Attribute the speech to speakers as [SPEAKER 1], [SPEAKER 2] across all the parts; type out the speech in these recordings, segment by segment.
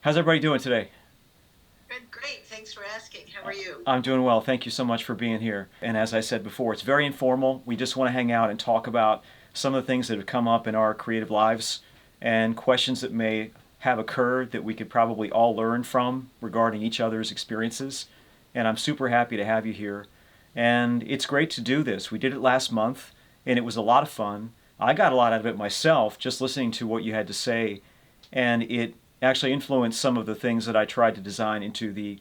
[SPEAKER 1] How's everybody doing today?
[SPEAKER 2] Good, great. Thanks for asking. How are you?
[SPEAKER 1] I'm doing well. Thank you so much for being here. And as I said before, it's very informal. We just want to hang out and talk about some of the things that have come up in our creative lives and questions that may have occurred that we could probably all learn from regarding each other's experiences. And I'm super happy to have you here. And it's great to do this. We did it last month, and it was a lot of fun. I got a lot out of it myself just listening to what you had to say, and it actually influenced some of the things that I tried to design into the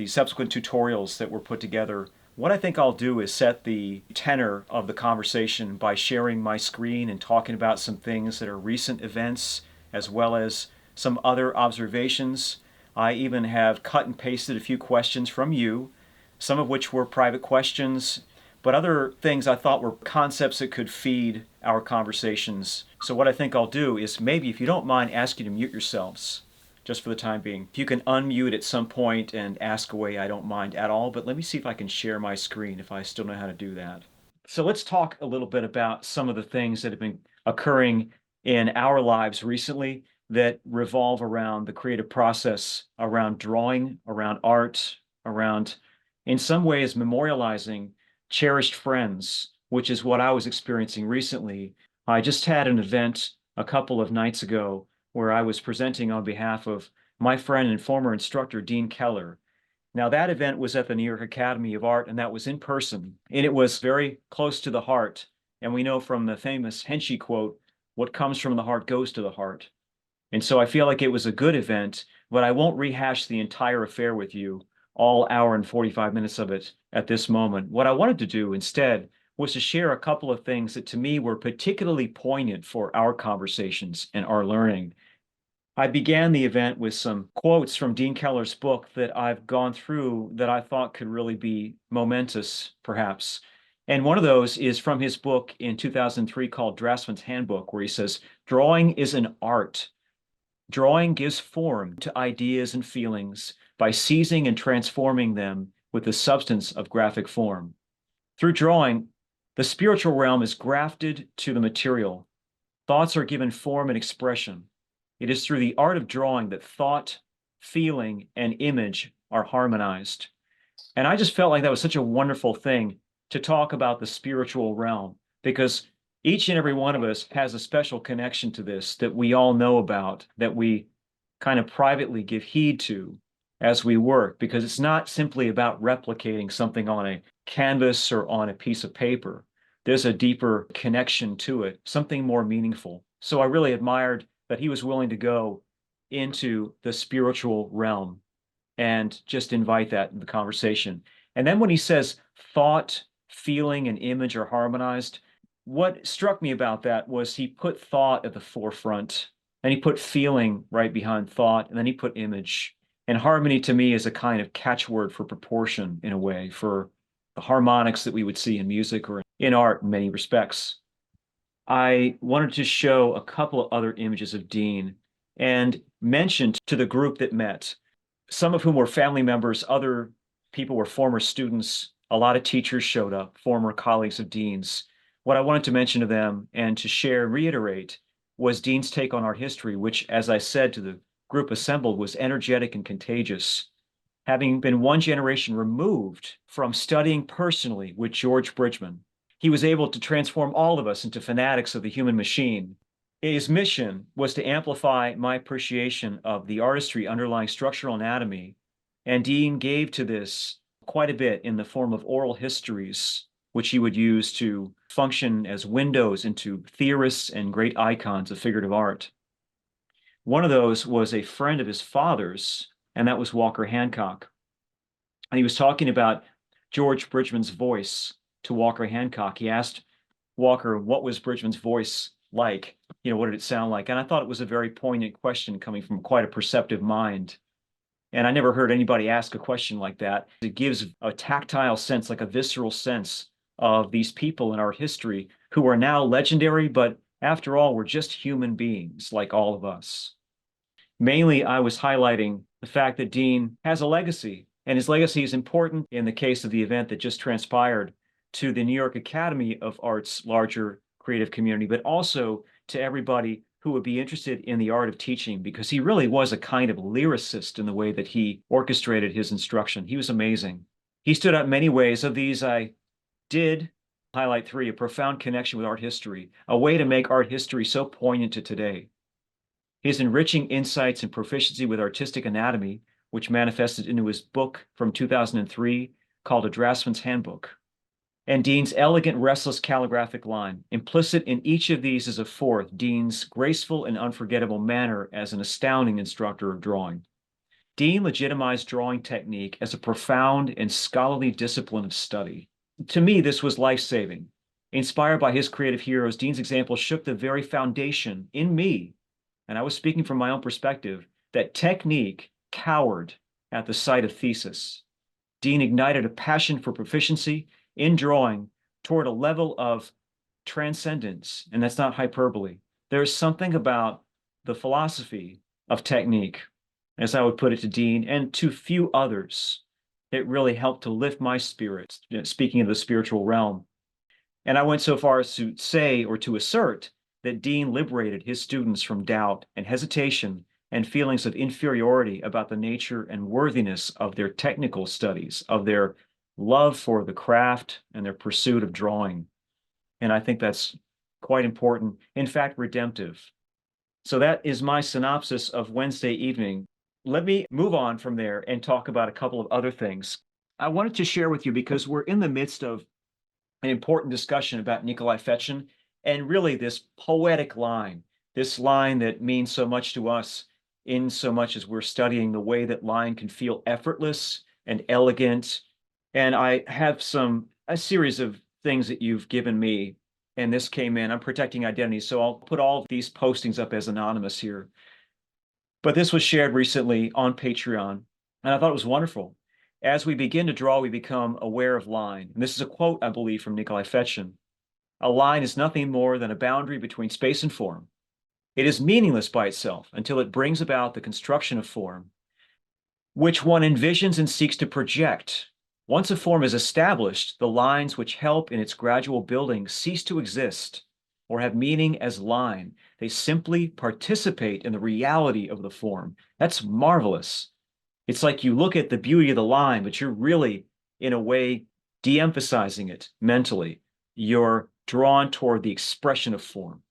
[SPEAKER 1] subsequent tutorials that were put together. What I think I'll do is set the tenor of the conversation by sharing my screen and talking about some things that are recent events as well as some other observations. I even have cut and pasted a few questions from you, some of which were private questions, but other things I thought were concepts that could feed our conversations. So what I think I'll do is maybe, if you don't mind, ask you to mute yourselves just for the time being. If you can unmute at some point and ask away, I don't mind at all, but let me see if I can share my screen if I still know how to do that. So let's talk a little bit about some of the things that have been occurring in our lives recently that revolve around the creative process, around drawing, around art, around, in some ways, memorializing cherished friends, which is what I was experiencing recently. I just had an event a couple of nights ago where I was presenting on behalf of my friend and former instructor, Dean Keller. Now, that event was at the New York Academy of Art, and that was in person, and it was very close to the heart. And we know from the famous Henchy quote, what comes from the heart goes to the heart. And so I feel like it was a good event, but I won't rehash the entire affair with you, all hour and 45 minutes of it at this moment. What I wanted to do instead was to share a couple of things that to me were particularly poignant for our conversations and our learning. I began the event with some quotes from Dean Keller's book that I've gone through that I thought could really be momentous, perhaps. And one of those is from his book in 2003 called Draftsman's Handbook, where he says, drawing is an art. Drawing gives form to ideas and feelings by seizing and transforming them with the substance of graphic form. Through drawing, the spiritual realm is grafted to the material. Thoughts are given form and expression. It is through the art of drawing that thought, feeling, and image are harmonized. And I just felt like that was such a wonderful thing to talk about the spiritual realm because each and every one of us has a special connection to this that we all know about, that we kind of privately give heed to as we work, because it's not simply about replicating something on a canvas or on a piece of paper. There's a deeper connection to it, something more meaningful. So I really admired that he was willing to go into the spiritual realm and just invite that in the conversation. And then when he says thought, feeling, and image are harmonized, what struck me about that was he put thought at the forefront and he put feeling right behind thought and then he put image. And harmony to me is a kind of catchword for proportion in a way, for the harmonics that we would see in music or in art in many respects. I wanted to show a couple of other images of Dean and mentioned to the group that met, some of whom were family members, other people were former students, a lot of teachers showed up, former colleagues of Dean's. What I wanted to mention to them and to share, reiterate, was Dean's take on art history, which, as I said to the group assembled, was energetic and contagious. Having been one generation removed from studying personally with George Bridgman, he was able to transform all of us into fanatics of the human machine. His mission was to amplify my appreciation of the artistry underlying structural anatomy, and Dean gave to this quite a bit in the form of oral histories, which he would use to function as windows into theorists and great icons of figurative art. One of those was a friend of his father's, and that was Walker Hancock. And he was talking about George Bridgman's voice to Walker Hancock. He asked Walker, what was Bridgman's voice like? What did it sound like? And I thought it was a very poignant question coming from quite a perceptive mind. And I never heard anybody ask a question like that. It gives a tactile sense, like a visceral sense of these people in our history who are now legendary, but after all, we're just human beings like all of us. Mainly, I was highlighting the fact that Dean has a legacy, and his legacy is important in the case of the event that just transpired to the New York Academy of Art's larger creative community, but also to everybody who would be interested in the art of teaching, because he really was a kind of lyricist in the way that he orchestrated his instruction. He was amazing. He stood out in many ways. Of these, I did highlight three: a profound connection with art history, a way to make art history so poignant to today. His enriching insights and proficiency with artistic anatomy, which manifested into his book from 2003 called A Draftsman's Handbook. And Dean's elegant, restless calligraphic line. Implicit in each of these is a fourth: Dean's graceful and unforgettable manner as an astounding instructor of drawing. Dean legitimized drawing technique as a profound and scholarly discipline of study. To me, this was life-saving. Inspired by his creative heroes, Dean's example shook the very foundation in me, and I was speaking from my own perspective, that technique cowered at the sight of thesis. Dean ignited a passion for proficiency in drawing toward a level of transcendence, and that's not hyperbole. There's something about the philosophy of technique, as I would put it to Dean and to few others, it really helped to lift my spirits, speaking of the spiritual realm. And I went so far as to say, or to assert, that Dean liberated his students from doubt and hesitation and feelings of inferiority about the nature and worthiness of their technical studies, of their love for the craft and their pursuit of drawing. And I think that's quite important, in fact, redemptive. So that is my synopsis of Wednesday evening. Let me move on from there and talk about a couple of other things I wanted to share with you, because we're in the midst of an important discussion about Nikolai Fechin and really this poetic line, this line that means so much to us in so much as we're studying the way that line can feel effortless and elegant. And I have a series of things that you've given me, and this came in. I'm protecting identity, so I'll put all of these postings up as anonymous here. But this was shared recently on Patreon, and I thought it was wonderful. As we begin to draw, we become aware of line. And this is a quote, I believe, from Nikolai Fechin. A line is nothing more than a boundary between space and form. It is meaningless by itself until it brings about the construction of form, which one envisions and seeks to project. Once a form is established, the lines which help in its gradual building cease to exist or have meaning as line. They simply participate in the reality of the form. That's marvelous. It's like you look at the beauty of the line, but you're really, in a way, de-emphasizing it mentally. You're drawn toward the expression of form.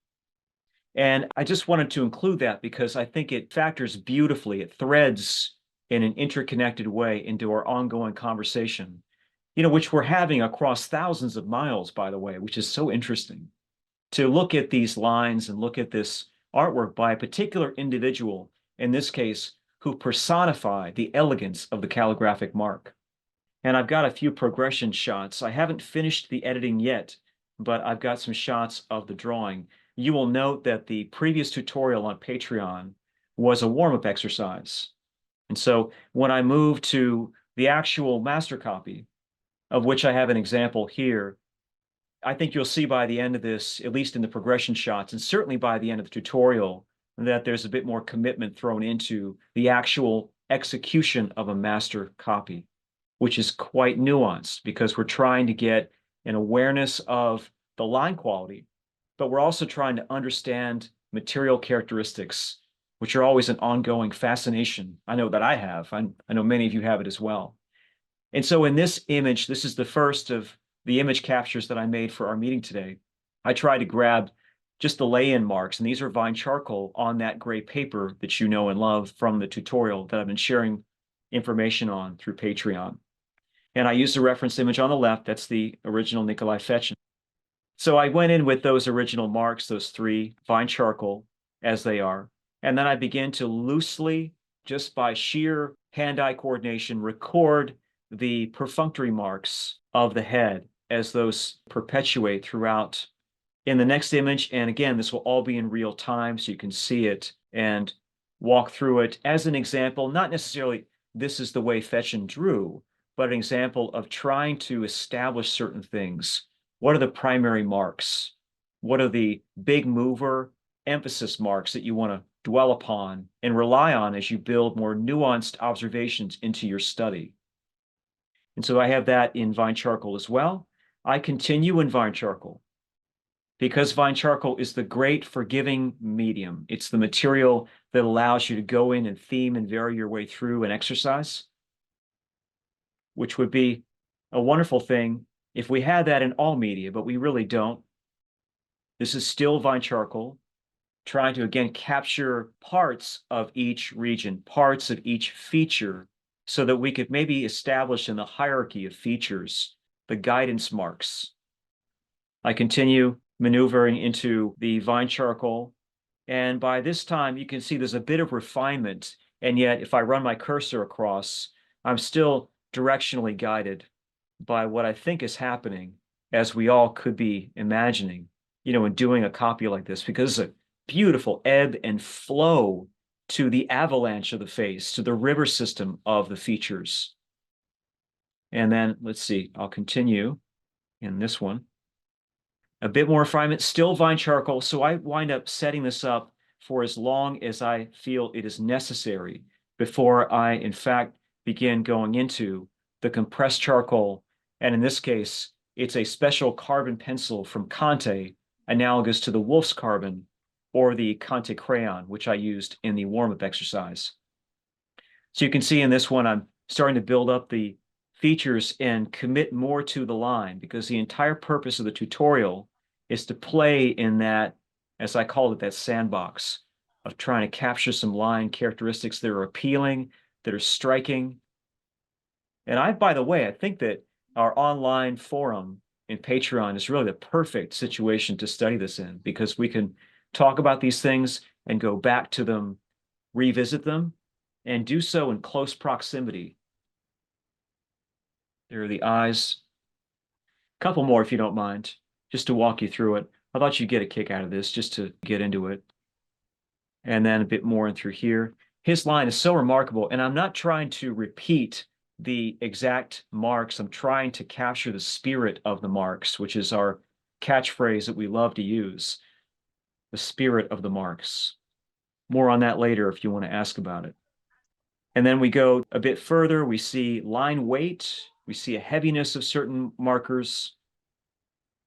[SPEAKER 1] And I just wanted to include that because I think it factors beautifully. It threads in an interconnected way into our ongoing conversation, which we're having across thousands of miles, by the way, which is so interesting. To look at these lines and look at this artwork by a particular individual, in this case, who personify the elegance of the calligraphic mark. And I've got a few progression shots. I haven't finished the editing yet, but I've got some shots of the drawing. You will note that the previous tutorial on Patreon was a warm-up exercise. And so when I move to the actual master copy, of which I have an example here, I think you'll see by the end of this, at least in the progression shots, and certainly by the end of the tutorial, that there's a bit more commitment thrown into the actual execution of a master copy, which is quite nuanced because we're trying to get an awareness of the line quality, but we're also trying to understand material characteristics, which are always an ongoing fascination. I know that I have. I know many of you have it as well. And so in this image, this is the first of the image captures that I made for our meeting today. I tried to grab just the lay-in marks, and these are Vine charcoal on that gray paper that you know and love from the tutorial that I've been sharing information on through Patreon. And I used a reference image on the left. That's the original Nikolai Fechin. So I went in with those original marks, those three, Vine charcoal, as they are. And then I began to loosely, just by sheer hand-eye coordination, record the perfunctory marks of the head as those perpetuate throughout. In the next image, and again, this will all be in real time so you can see it and walk through it as an example, not necessarily this is the way Fechin drew, but an example of trying to establish certain things. What are the primary marks? What are the big mover emphasis marks that you want to dwell upon and rely on as you build more nuanced observations into your study? And so I have that in Vine charcoal as well. I continue in Vine charcoal. because vine charcoal is the great forgiving medium. It's the material that allows you to go in and theme and vary your way through an exercise, which would be a wonderful thing if we had that in all media, but we really don't. This is still vine charcoal, trying to again capture parts of each region, parts of each feature, so that we could maybe establish in the hierarchy of features the guidance marks. I continue maneuvering into the vine charcoal, and by this time you can see there's a bit of refinement, and yet if I run my cursor across, I'm still directionally guided by what I think is happening, as we all could be imagining, in doing a copy like this, because it's a beautiful ebb and flow to the avalanche of the face, to the river system of the features. And then let's see, I'll continue in this one. A bit more refinement, still vine charcoal. So I wind up setting this up for as long as I feel it is necessary before I, in fact, begin going into the compressed charcoal. And in this case, it's a special carbon pencil from Conte, analogous to the Wolf's Carbon or the Conte crayon, which I used in the warm-up exercise. So you can see in this one, I'm starting to build up the features and commit more to the line, because the entire purpose of the tutorial is to play in that, as I called it, that sandbox of trying to capture some line characteristics that are appealing, that are striking. And by the way, I think that our online forum in Patreon is really the perfect situation to study this in, because we can talk about these things and go back to them, revisit them, and do so in close proximity. There are the eyes. A couple more, if you don't mind, just to walk you through it. I thought you'd get a kick out of this, just to get into it. And then a bit more in through here. His line is so remarkable, and I'm not trying to repeat the exact marks. I'm trying to capture the spirit of the marks, which is our catchphrase that we love to use. The spirit of the marks. More on that later if you want to ask about it. And then we go a bit further. We see line weight. We see a heaviness of certain markers,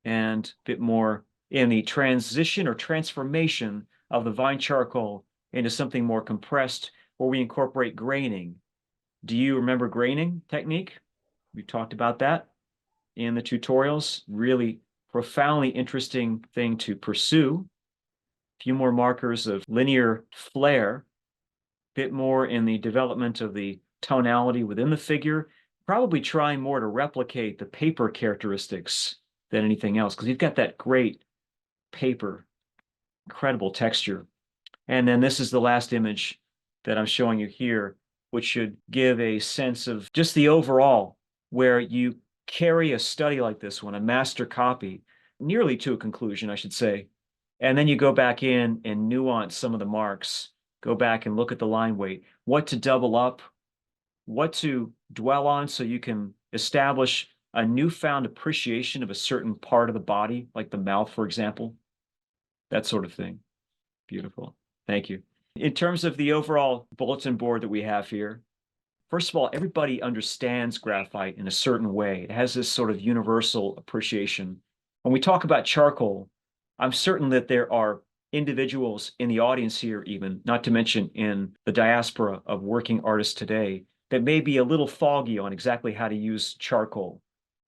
[SPEAKER 1] and a bit more in the transition or transformation of the vine charcoal into something more compressed, where we incorporate graining. Do you remember graining technique? We talked about that in the tutorials. Really profoundly interesting thing to pursue. A few more markers of linear flare, a bit more in the development of the tonality within the figure, probably trying more to replicate the paper characteristics than anything else, because you've got that great paper, incredible texture. And then this is the last image that I'm showing you here, which should give a sense of just the overall, where you carry a study like this one, a master copy, nearly to a conclusion, I should say. And then you go back in and nuance some of the marks, go back and look at the line weight, what to double up, what to dwell on, so you can establish a newfound appreciation of a certain part of the body, like the mouth, for example, that sort of thing. Beautiful. Thank you. In terms of the overall bulletin board that we have here, first of all, everybody understands graphite in a certain way. It has this sort of universal appreciation. When we talk about charcoal, I'm certain that there are individuals in the audience here, even, not to mention in the diaspora of working artists today, that may be a little foggy on exactly how to use charcoal.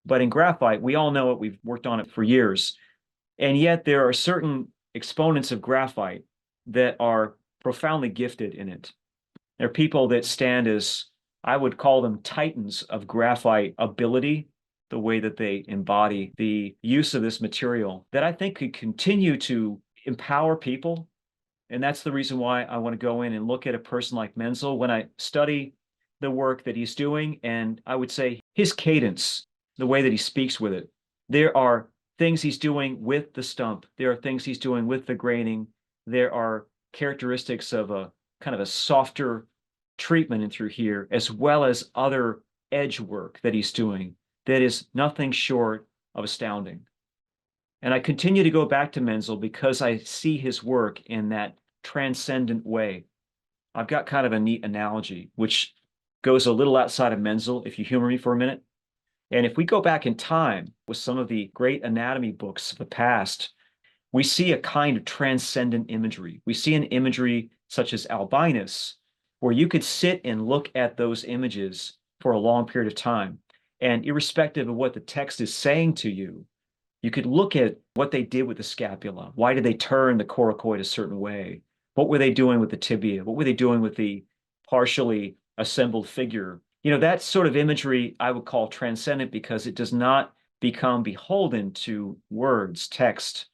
[SPEAKER 1] But in graphite, we all know it. We've worked on it for years. And yet there are certain exponents of graphite that are profoundly gifted in it. There are people that stand as, I would call them, titans of graphite ability, the way that they embody the use of this material, that I think could continue to empower people. And that's the reason why I want to go in and look at a person like MENZEL when I study the work that he's doing. And I would say his cadence, the way that he speaks with it, there are things he's doing with the stump. There are things he's doing with the graining. There are characteristics of a kind of a softer treatment in through here, as well as other edge work that he's doing that is nothing short of astounding. And I continue to go back to MENZEL because I see his work in that transcendent way. I've got kind of a neat analogy, which goes a little outside of MENZEL, if you humor me for a minute. And if we go back in time with some of the great anatomy books of the past, we see a kind of transcendent imagery. We see an imagery such as albinus, where you could sit and look at those images for a long period of time. And irrespective of what the text is saying to you, you could look at what they did with the scapula. Why did they turn the coracoid a certain way? What were they doing with the tibia? What were they doing with the partially assembled figure? You know, that sort of imagery I would call transcendent because it does not become beholden to words, text.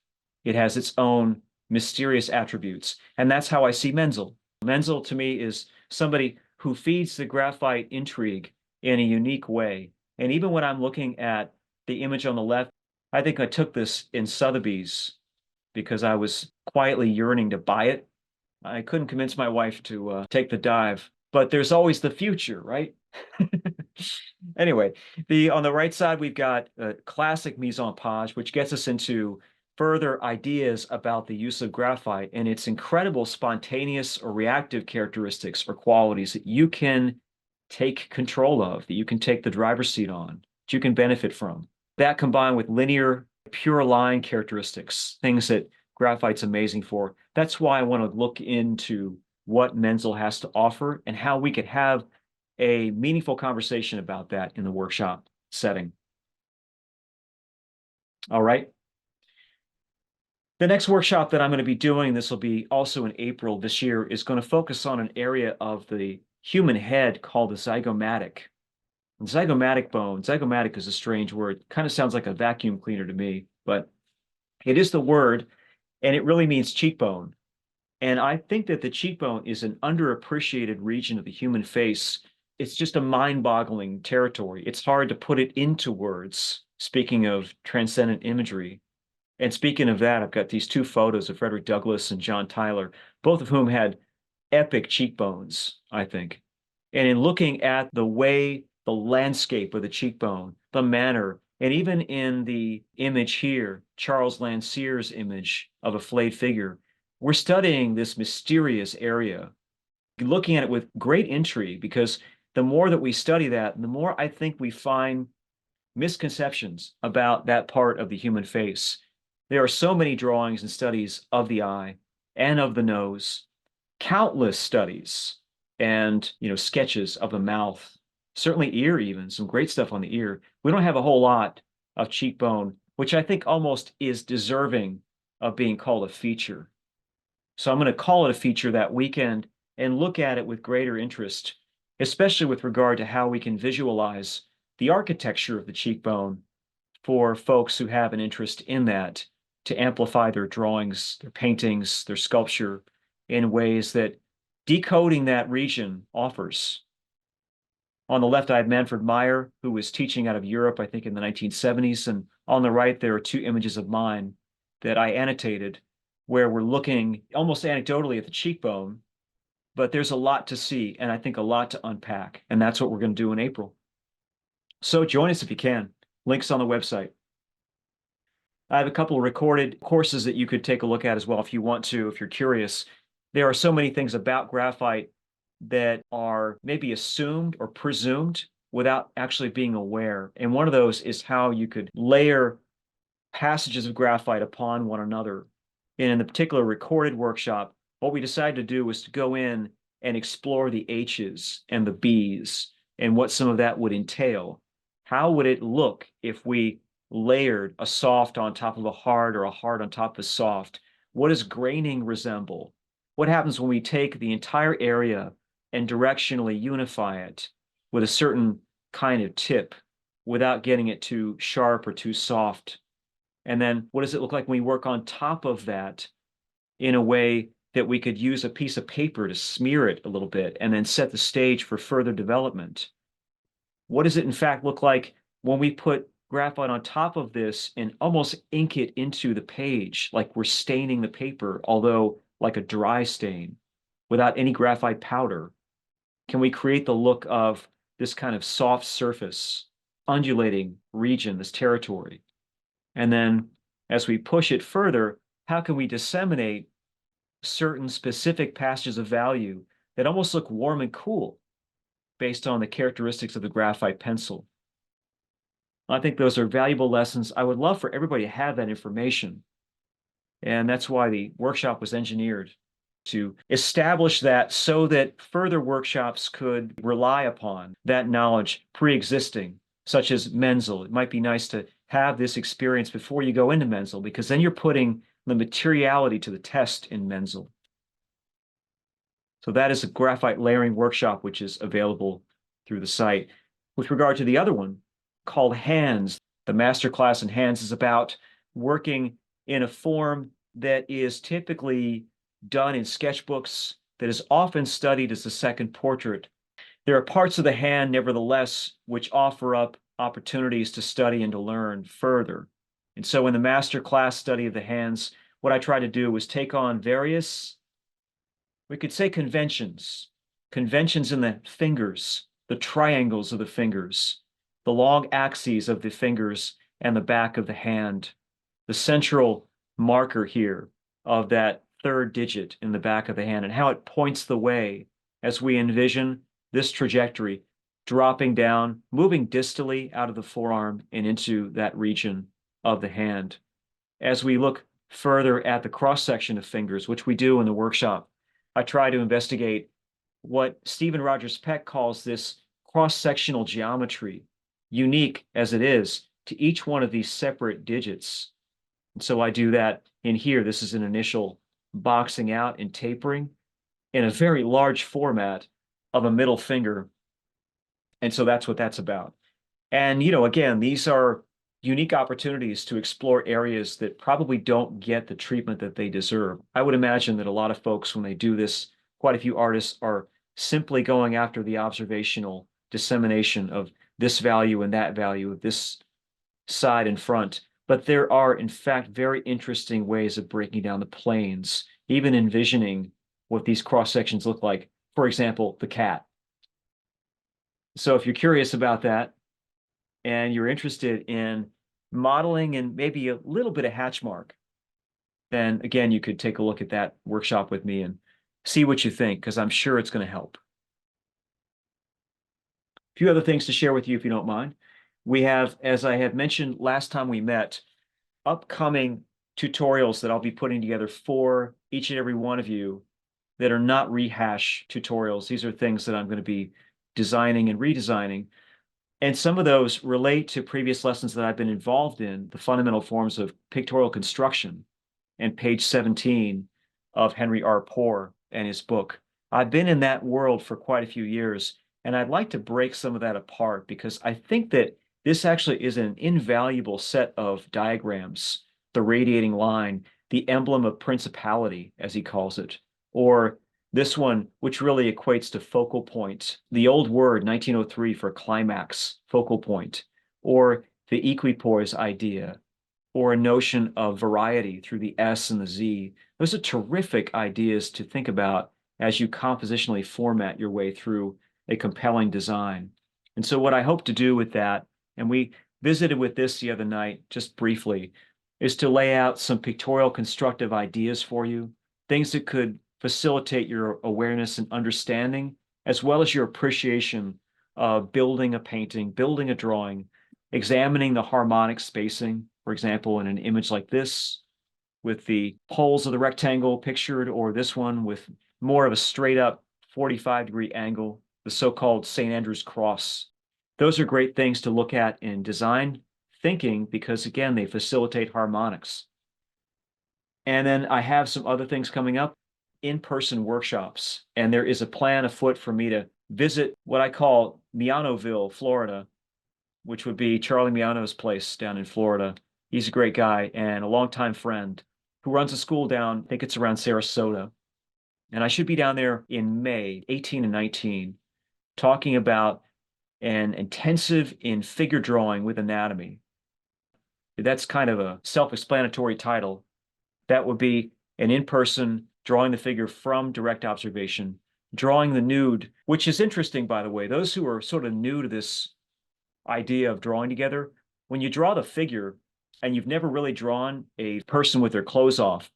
[SPEAKER 1] It has its own mysterious attributes. And that's how I see Menzel. Menzel to me is somebody who feeds the graphite intrigue in a unique way. And even when I'm looking at the image on the left, I think I took this in Sotheby's because I was quietly yearning to buy it. I couldn't convince my wife to take the dive, but there's always the future, right? Anyway, on the right side, we've got a classic mise-en-page, which gets us into further ideas about the use of graphite and its incredible spontaneous or reactive characteristics or qualities that you can take control of, that you can take the driver's seat on, that you can benefit from. That combined with linear, pure line characteristics, things that graphite's amazing for. That's why I want to look into what Menzel has to offer and how we could have a meaningful conversation about that in the workshop setting. All right. The next workshop that I'm going to be doing, this will be also in April this year, is going to focus on an area of the human head called the zygomatic. And zygomatic bone, zygomatic is a strange word, kind of sounds like a vacuum cleaner to me, but it is the word, and it really means cheekbone. And I think that the cheekbone is an underappreciated region of the human face. It's just a mind-boggling territory. It's hard to put it into words, speaking of transcendent imagery. And speaking of that, I've got these two photos of Frederick Douglass and John Tyler, both of whom had epic cheekbones, I think. And in looking at the way, the landscape of the cheekbone, the manner, and even in the image here, Charles Landseer's image of a flayed figure, we're studying this mysterious area, looking at it with great intrigue, because the more that we study that, the more I think we find misconceptions about that part of the human face. There are so many drawings and studies of the eye and of the nose, countless studies and sketches of the mouth, certainly ear even, some great stuff on the ear. We don't have a whole lot of cheekbone, which I think almost is deserving of being called a feature. So I'm going to call it a feature that weekend and look at it with greater interest, especially with regard to how we can visualize the architecture of the cheekbone for folks who have an interest in that, to amplify their drawings, their paintings, their sculpture in ways that decoding that region offers. On the left, I have Manfred Meyer, who was teaching out of Europe, I think in the 1970s. And on the right, there are two images of mine that I annotated, where we're looking almost anecdotally at the cheekbone, but there's a lot to see, and I think a lot to unpack. And that's what we're going to do in April. So join us if you can. Links on the website. I have a couple of recorded courses that you could take a look at as well if you want to, if you're curious. There are so many things about graphite that are maybe assumed or presumed without actually being aware. And one of those is how you could layer passages of graphite upon one another. And in the particular recorded workshop, what we decided to do was to go in and explore the H's and the B's and what some of that would entail. How would it look if we layered a soft on top of a hard or a hard on top of a soft? What does graining resemble? What happens when we take the entire area and directionally unify it with a certain kind of tip without getting it too sharp or too soft? And then what does it look like when we work on top of that in a way that we could use a piece of paper to smear it a little bit and then set the stage for further development? What does it in fact look like when we put graphite on top of this and almost ink it into the page, like we're staining the paper, although like a dry stain, without any graphite powder? Can we create the look of this kind of soft surface, undulating region, this territory? And then as we push it further, how can we disseminate certain specific passages of value that almost look warm and cool based on the characteristics of the graphite pencil? I think those are valuable lessons. I would love for everybody to have that information. And that's why the workshop was engineered to establish that so that further workshops could rely upon that knowledge pre-existing, such as MENZEL. It might be nice to have this experience before you go into MENZEL, because then you're putting the materiality to the test in MENZEL. So that is a graphite layering workshop, which is available through the site. With regard to the other one, called Hands, the masterclass in Hands is about working in a form that is typically done in sketchbooks, that is often studied as a second portrait. There are parts of the hand, nevertheless, which offer up opportunities to study and to learn further. And so in the masterclass study of the hands, what I try to do is take on various, we could say conventions in the fingers, the triangles of the fingers, the long axes of the fingers and the back of the hand, the central marker here of that third digit in the back of the hand, and how it points the way as we envision this trajectory dropping down, moving distally out of the forearm and into that region of the hand. As we look further at the cross-section of fingers, which we do in the workshop, I try to investigate what Stephen Rogers Peck calls this cross-sectional geometry, unique as it is to each one of these separate digits. And so I do that in here. This is an initial boxing out and tapering in a very large format of a middle finger. And so that's what that's about. And, again, these are unique opportunities to explore areas that probably don't get the treatment that they deserve. I would imagine that a lot of folks, when they do this, quite a few artists are simply going after the observational dissemination of this value and that value of this side and front. But there are, in fact, very interesting ways of breaking down the planes, even envisioning what these cross sections look like. For example, the cat. So if you're curious about that and you're interested in modeling and maybe a little bit of hatch mark, then again, you could take a look at that workshop with me and see what you think, because I'm sure it's going to help. A few other things to share with you, if you don't mind. We have, as I had mentioned last time we met, upcoming tutorials that I'll be putting together for each and every one of you that are not rehash tutorials. These are things that I'm going to be designing and redesigning. And some of those relate to previous lessons that I've been involved in, the fundamental forms of pictorial construction, and page 17 of Henry R. Poor and his book. I've been in that world for quite a few years, and I'd like to break some of that apart, because I think that this actually is an invaluable set of diagrams, the radiating line, the emblem of principality, as he calls it, or this one, which really equates to focal point, the old word 1903 for climax, focal point, or the equipoise idea, or a notion of variety through the S and the Z. Those are terrific ideas to think about as you compositionally format your way through a compelling design. And so what I hope to do with that, and we visited with this the other night just briefly, is to lay out some pictorial constructive ideas for you, things that could facilitate your awareness and understanding, as well as your appreciation of building a painting, building a drawing, examining the harmonic spacing, for example, in an image like this, with the poles of the rectangle pictured, or this one with more of a straight up 45-degree angle, the so-called St. Andrew's cross. Those are great things to look at in design thinking, because again, they facilitate harmonics. And then I have some other things coming up, in-person workshops. And there is a plan afoot for me to visit what I call Mianoville, Florida, which would be Charlie Miano's place down in Florida. He's a great guy and a longtime friend who runs a school down, I think it's around Sarasota. And I should be down there in May 18 and 19, talking about an intensive in figure drawing with anatomy. That's kind of a self-explanatory title. That would be an in-person drawing the figure from direct observation, drawing the nude, which is interesting, by the way. Those who are sort of new to this idea of drawing together, when you draw the figure and you've never really drawn a person with their clothes off,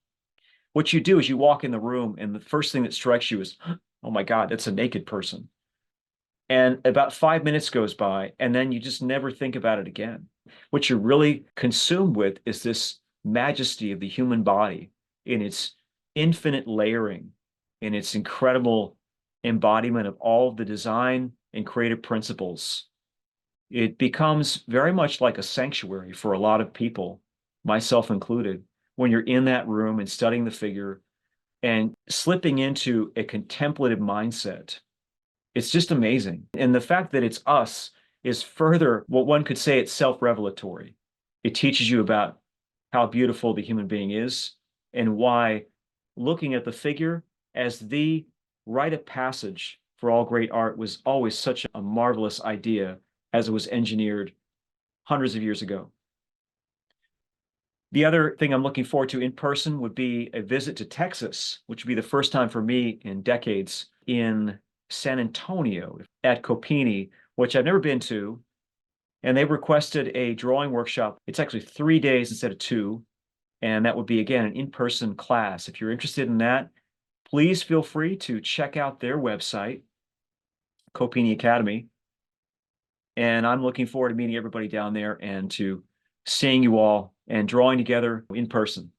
[SPEAKER 1] what you do is you walk in the room and the first thing that strikes you is, oh my God, that's a naked person. And about 5 minutes goes by, and then you just never think about it again. What you're really consumed with is this majesty of the human body, in its infinite layering, in its incredible embodiment of all of the design and creative principles, it becomes very much like a sanctuary for a lot of people, myself included, when you're in that room and studying the figure and slipping into a contemplative mindset. It's just amazing. And the fact that it's us is further, what one could say, it's self-revelatory. It teaches you about how beautiful the human being is and why looking at the figure as the rite of passage for all great art was always such a marvelous idea as it was engineered hundreds of years ago. The other thing I'm looking forward to in person would be a visit to Texas, which would be the first time for me in decades, in San Antonio at Copini, which I've never been to. And they requested a drawing workshop. It's actually 3 days instead of 2. And that would be, again, an in-person class. If you're interested in that, please feel free to check out their website, Copini Academy. And I'm looking forward to meeting everybody down there and to seeing you all and drawing together in person.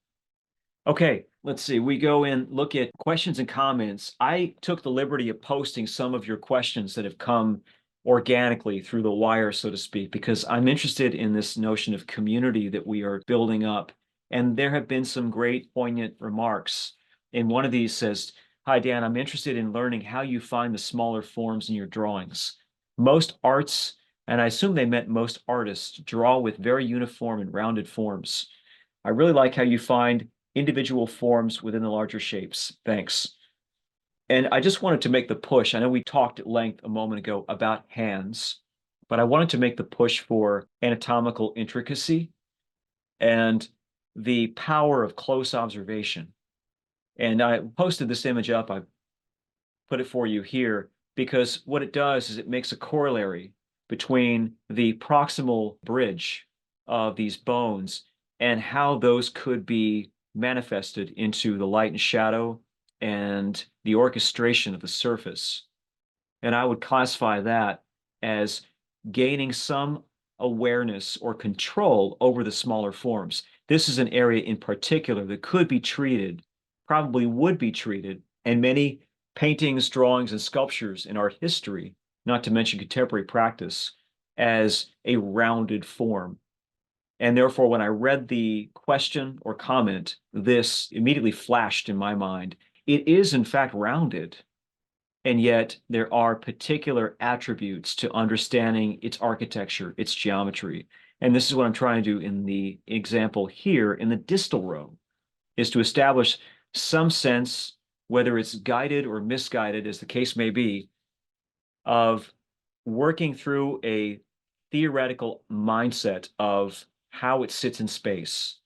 [SPEAKER 1] Okay, let's see. We go and look at questions and comments. I took the liberty of posting some of your questions that have come organically through the wire, so to speak, because I'm interested in this notion of community that we are building up. And there have been some great poignant remarks. And one of these says, "Hi, Dan, I'm interested in learning how you find the smaller forms in your drawings. Most arts, and I assume they meant most artists, draw with very uniform and rounded forms. I really like how you find individual forms within the larger shapes. Thanks." And I just wanted to make the push. I know we talked at length a moment ago about hands, but I wanted to make the push for anatomical intricacy and the power of close observation. And I posted this image up. I put it for you here because what it does is it makes a corollary between the proximal bridge of these bones and how those could be manifested into the light and shadow and the orchestration of the surface. And I would classify that as gaining some awareness or control over the smaller forms. This is an area in particular that could be treated, probably would be treated, and many paintings, drawings, and sculptures in art history, not to mention contemporary practice, as a rounded form. And therefore, when I read the question or comment, this immediately flashed in my mind. It is, in fact, rounded, and yet there are particular attributes to understanding its architecture, its geometry. And this is what I'm trying to do in the example here in the distal row, is to establish some sense, whether it's guided or misguided, as the case may be, of working through a theoretical mindset of how it sits in space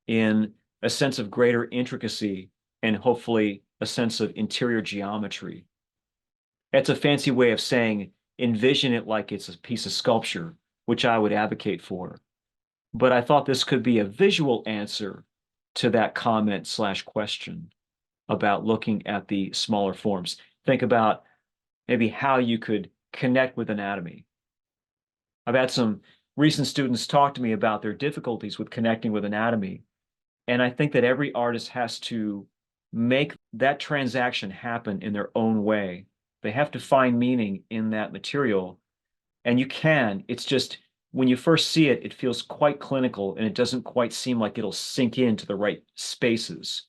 [SPEAKER 1] in a sense of greater intricacy and hopefully a sense of interior geometry. That's a fancy way of saying envision it like it's a piece of sculpture, which I would advocate for. But I thought this could be a visual answer to that comment / question about looking at the smaller forms. Think about maybe how you could connect with anatomy. I've had some recent students talk to me about their difficulties with connecting with anatomy. And I think that every artist has to make that transaction happen in their own way. They have to find meaning in that material. And you can. It's just when you first see it, it feels quite clinical and it doesn't quite seem like it'll sink into the right spaces.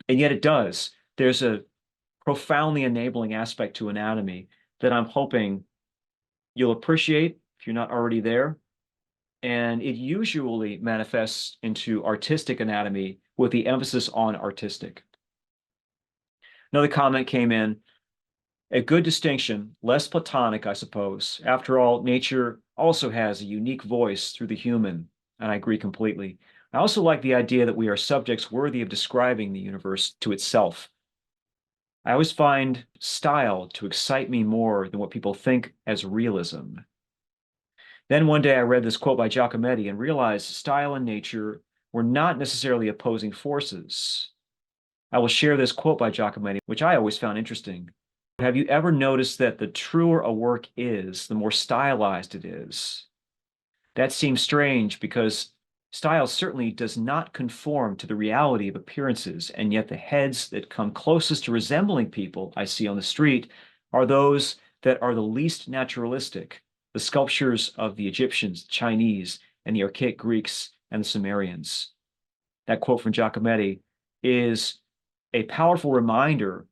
[SPEAKER 1] And yet it does. There's a profoundly enabling aspect to anatomy that I'm hoping you'll appreciate if you're not already there. And it usually manifests into artistic anatomy with the emphasis on artistic. Another comment came in, a good distinction, less platonic, I suppose. After all, nature also has a unique voice through the human, and I agree completely. I also like the idea that we are subjects worthy of describing the universe to itself. I always find style to excite me more than what people think as realism. Then one day I read this quote by Giacometti and realized style and nature were not necessarily opposing forces. I will share this quote by Giacometti, which I always found interesting. Have you ever noticed that the truer a work is, the more stylized it is? That seems strange because Style certainly does not conform to the reality of appearances, and yet the heads that come closest to resembling people I see on the street are those that are the least naturalistic, the sculptures of the Egyptians, Chinese, and the archaic Greeks and the Sumerians. That quote from Giacometti is a powerful reminder,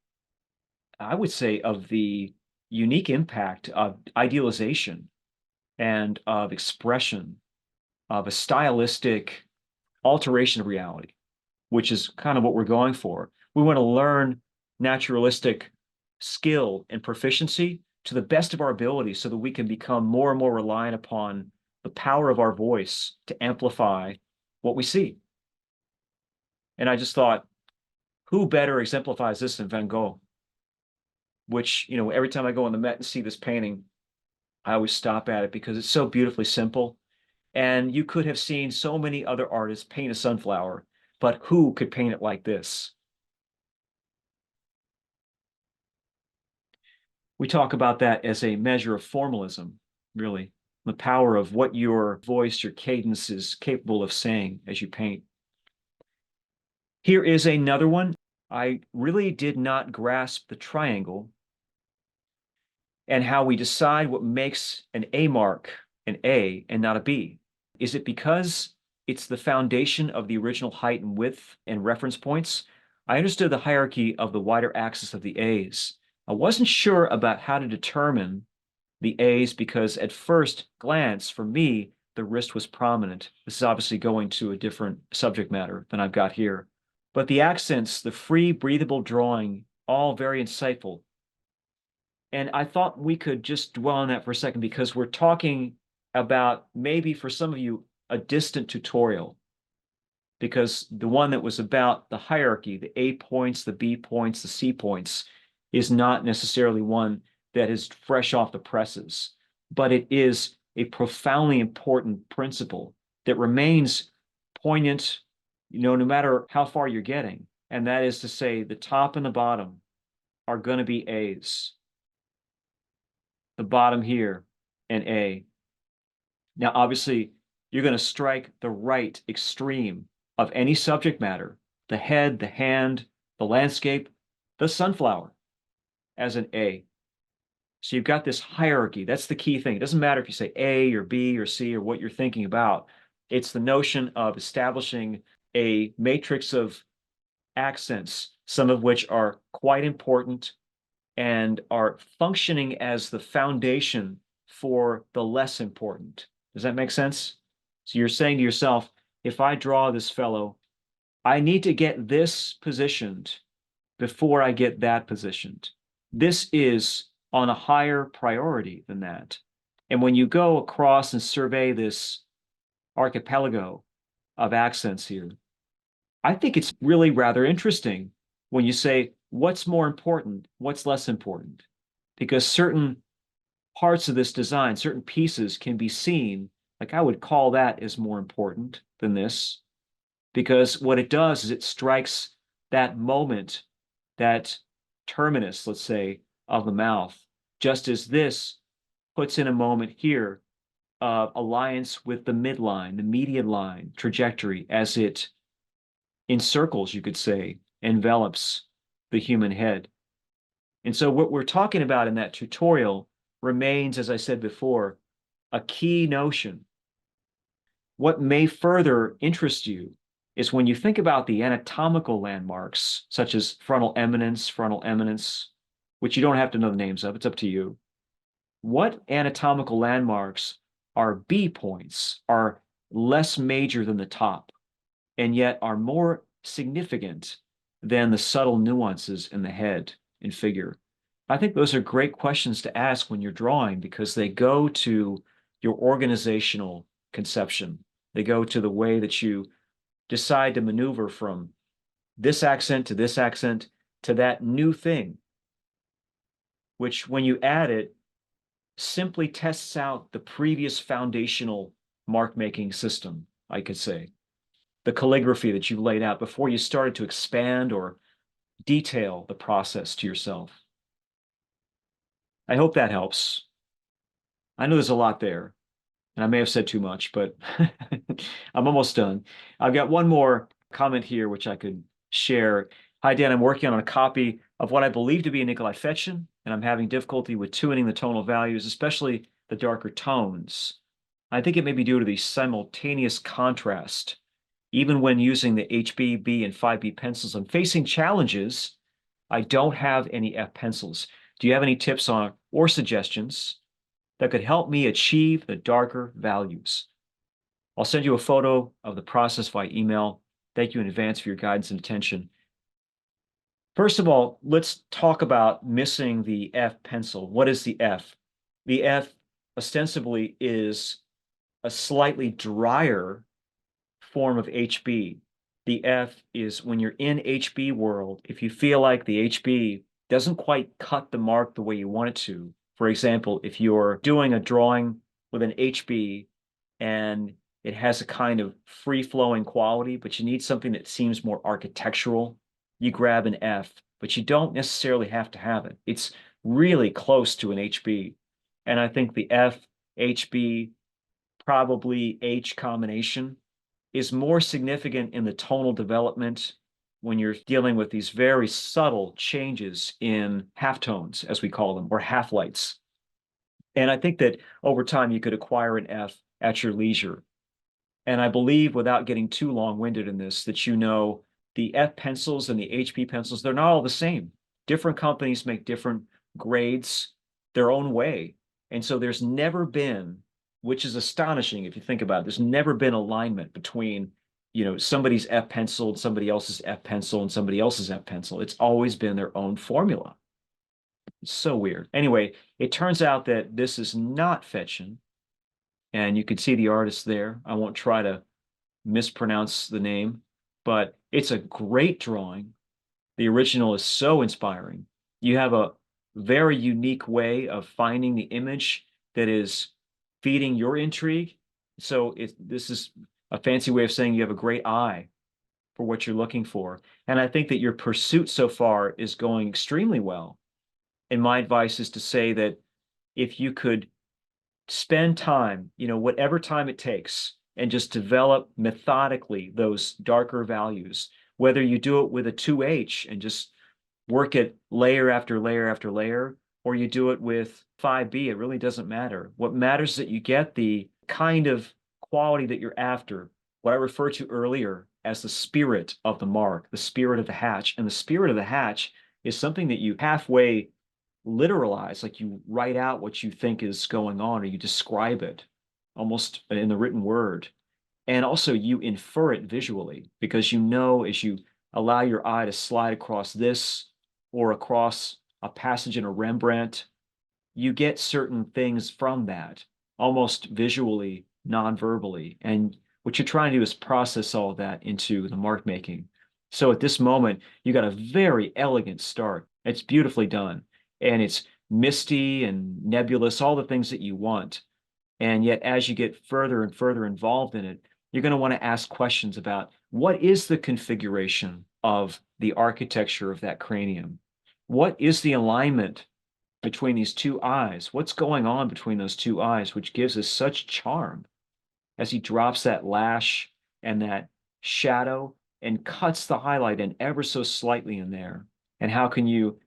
[SPEAKER 1] I would say, of the unique impact of idealization and of expression, of a stylistic alteration of reality, which is kind of what we're going for. We want to learn naturalistic skill and proficiency to the best of our ability so that we can become more and more reliant upon the power of our voice to amplify what we see. And I just thought, who better exemplifies this than Van Gogh? Which, every time I go on the Met and see this painting, I always stop at it because it's so beautifully simple. And you could have seen so many other artists paint a sunflower, but who could paint it like this? We talk about that as a measure of formalism, really, the power of what your voice, your cadence is capable of saying as you paint. Here is another one. I really did not grasp the triangle and how we decide what makes an A mark an A and not a B. Is it because it's the foundation of the original height and width and reference points? I understood the hierarchy of the wider axis of the A's. I wasn't sure about how to determine the A's because at first glance, for me, the wrist was prominent. This is obviously going to a different subject matter than I've got here. But the accents, the free, breathable drawing, all very insightful. And I thought we could just dwell on that for a second because we're talking about maybe for some of you a distant tutorial, because the one that was about the hierarchy, the A points, the B points, the C points, is not necessarily one that is fresh off the presses, but it is a profoundly important principle that remains poignant, no matter how far you're getting. And that is to say, the top and the bottom are going to be A's. The bottom here, an A. Now, obviously, you're going to strike the right extreme of any subject matter, the head, the hand, the landscape, the sunflower, as an A. So you've got this hierarchy. That's the key thing. It doesn't matter if you say A or B or C or what you're thinking about. It's the notion of establishing a matrix of accents, some of which are quite important and are functioning as the foundation for the less important. Does that make sense? So you're saying to yourself, if I draw this fellow, I need to get this positioned before I get that positioned. This is on a higher priority than that. And when you go across and survey this archipelago of accents here, I think it's really rather interesting when you say, what's more important? What's less important? Because certain parts of this design, certain pieces can be seen, like I would call that as more important than this, because what it does is it strikes that moment, that terminus, let's say, of the mouth, just as this puts in a moment here of alliance with the midline, the median line trajectory as it encircles, you could say, envelops the human head. And so what we're talking about in that tutorial remains, as I said before, a key notion. What may further interest you is when you think about the anatomical landmarks, such as frontal eminence, which you don't have to know the names of, it's up to you. What anatomical landmarks are B points, are less major than the top, and yet are more significant than the subtle nuances in the head and figure? I think those are great questions to ask when you're drawing because they go to your organizational conception. They go to the way that you decide to maneuver from this accent to that new thing, which when you add it, simply tests out the previous foundational mark-making system, I could say. The calligraphy that you laid out before you started to expand or detail the process to yourself. I hope that helps. I know there's a lot there. And I may have said too much, but I'm almost done. I've got one more comment here, which I could share. Hi, Dan. I'm working on a copy of what I believe to be a Nikolai Fechin, and I'm having difficulty with tuning the tonal values, especially the darker tones. I think it may be due to the simultaneous contrast. Even when using the HB, B, and 5B pencils, I'm facing challenges. I don't have any F pencils. Do you have any tips on or suggestions that could help me achieve the darker values? I'll send you a photo of the process via email. Thank you in advance for your guidance and attention. First of all, let's talk about missing the F pencil. What is the F? The F ostensibly is a slightly drier form of HB. The F is when you're in HB world, if you feel like the HB doesn't quite cut the mark the way you want it to. For example, if you're doing a drawing with an HB and it has a kind of free-flowing quality, but you need something that seems more architectural, you grab an F, but you don't necessarily have to have it. It's really close to an HB. And I think the F, HB, probably H combination is more significant in the tonal development when you're dealing with these very subtle changes in halftones, as we call them, or half lights. And I think that over time you could acquire an F at your leisure. And I believe, without getting too long-winded in this, that you know the F pencils and the HP pencils, they're not all the same. Different companies make different grades their own way. And so there's never been, which is astonishing if you think about it, there's never been alignment between, somebody's F pencil and somebody else's F pencil and somebody else's F pencil. It's always been their own formula. It's so weird. Anyway, it turns out that this is not Fechin, and you can see the artist there. I won't try to mispronounce the name, but it's a great drawing. The original is so inspiring. You have a very unique way of finding the image that is feeding your intrigue. So this is a fancy way of saying you have a great eye for what you're looking for. And I think that your pursuit so far is going extremely well. And my advice is to say that if you could spend time, whatever time it takes, and just develop methodically those darker values, whether you do it with a 2H and just work it layer after layer after layer, or you do it with 5B, it really doesn't matter. What matters is that you get the kind of quality that you're after, what I referred to earlier as the spirit of the mark, the spirit of the hatch. And the spirit of the hatch is something that you halfway literalize, like you write out what you think is going on, or you describe it almost in the written word. And also you infer it visually, because as you allow your eye to slide across this or across a passage in a Rembrandt, you get certain things from that, almost visually, non-verbally. And what you're trying to do is process all of that into the mark making. So at this moment, you got a very elegant start. It's beautifully done. And it's misty and nebulous, all the things that you want. And yet, as you get further and further involved in it, you're going to want to ask questions about what is the configuration of the architecture of that cranium? What is the alignment between these two eyes? What's going on between those two eyes, which gives us such charm as he drops that lash and that shadow and cuts the highlight in ever so slightly in there? And how can you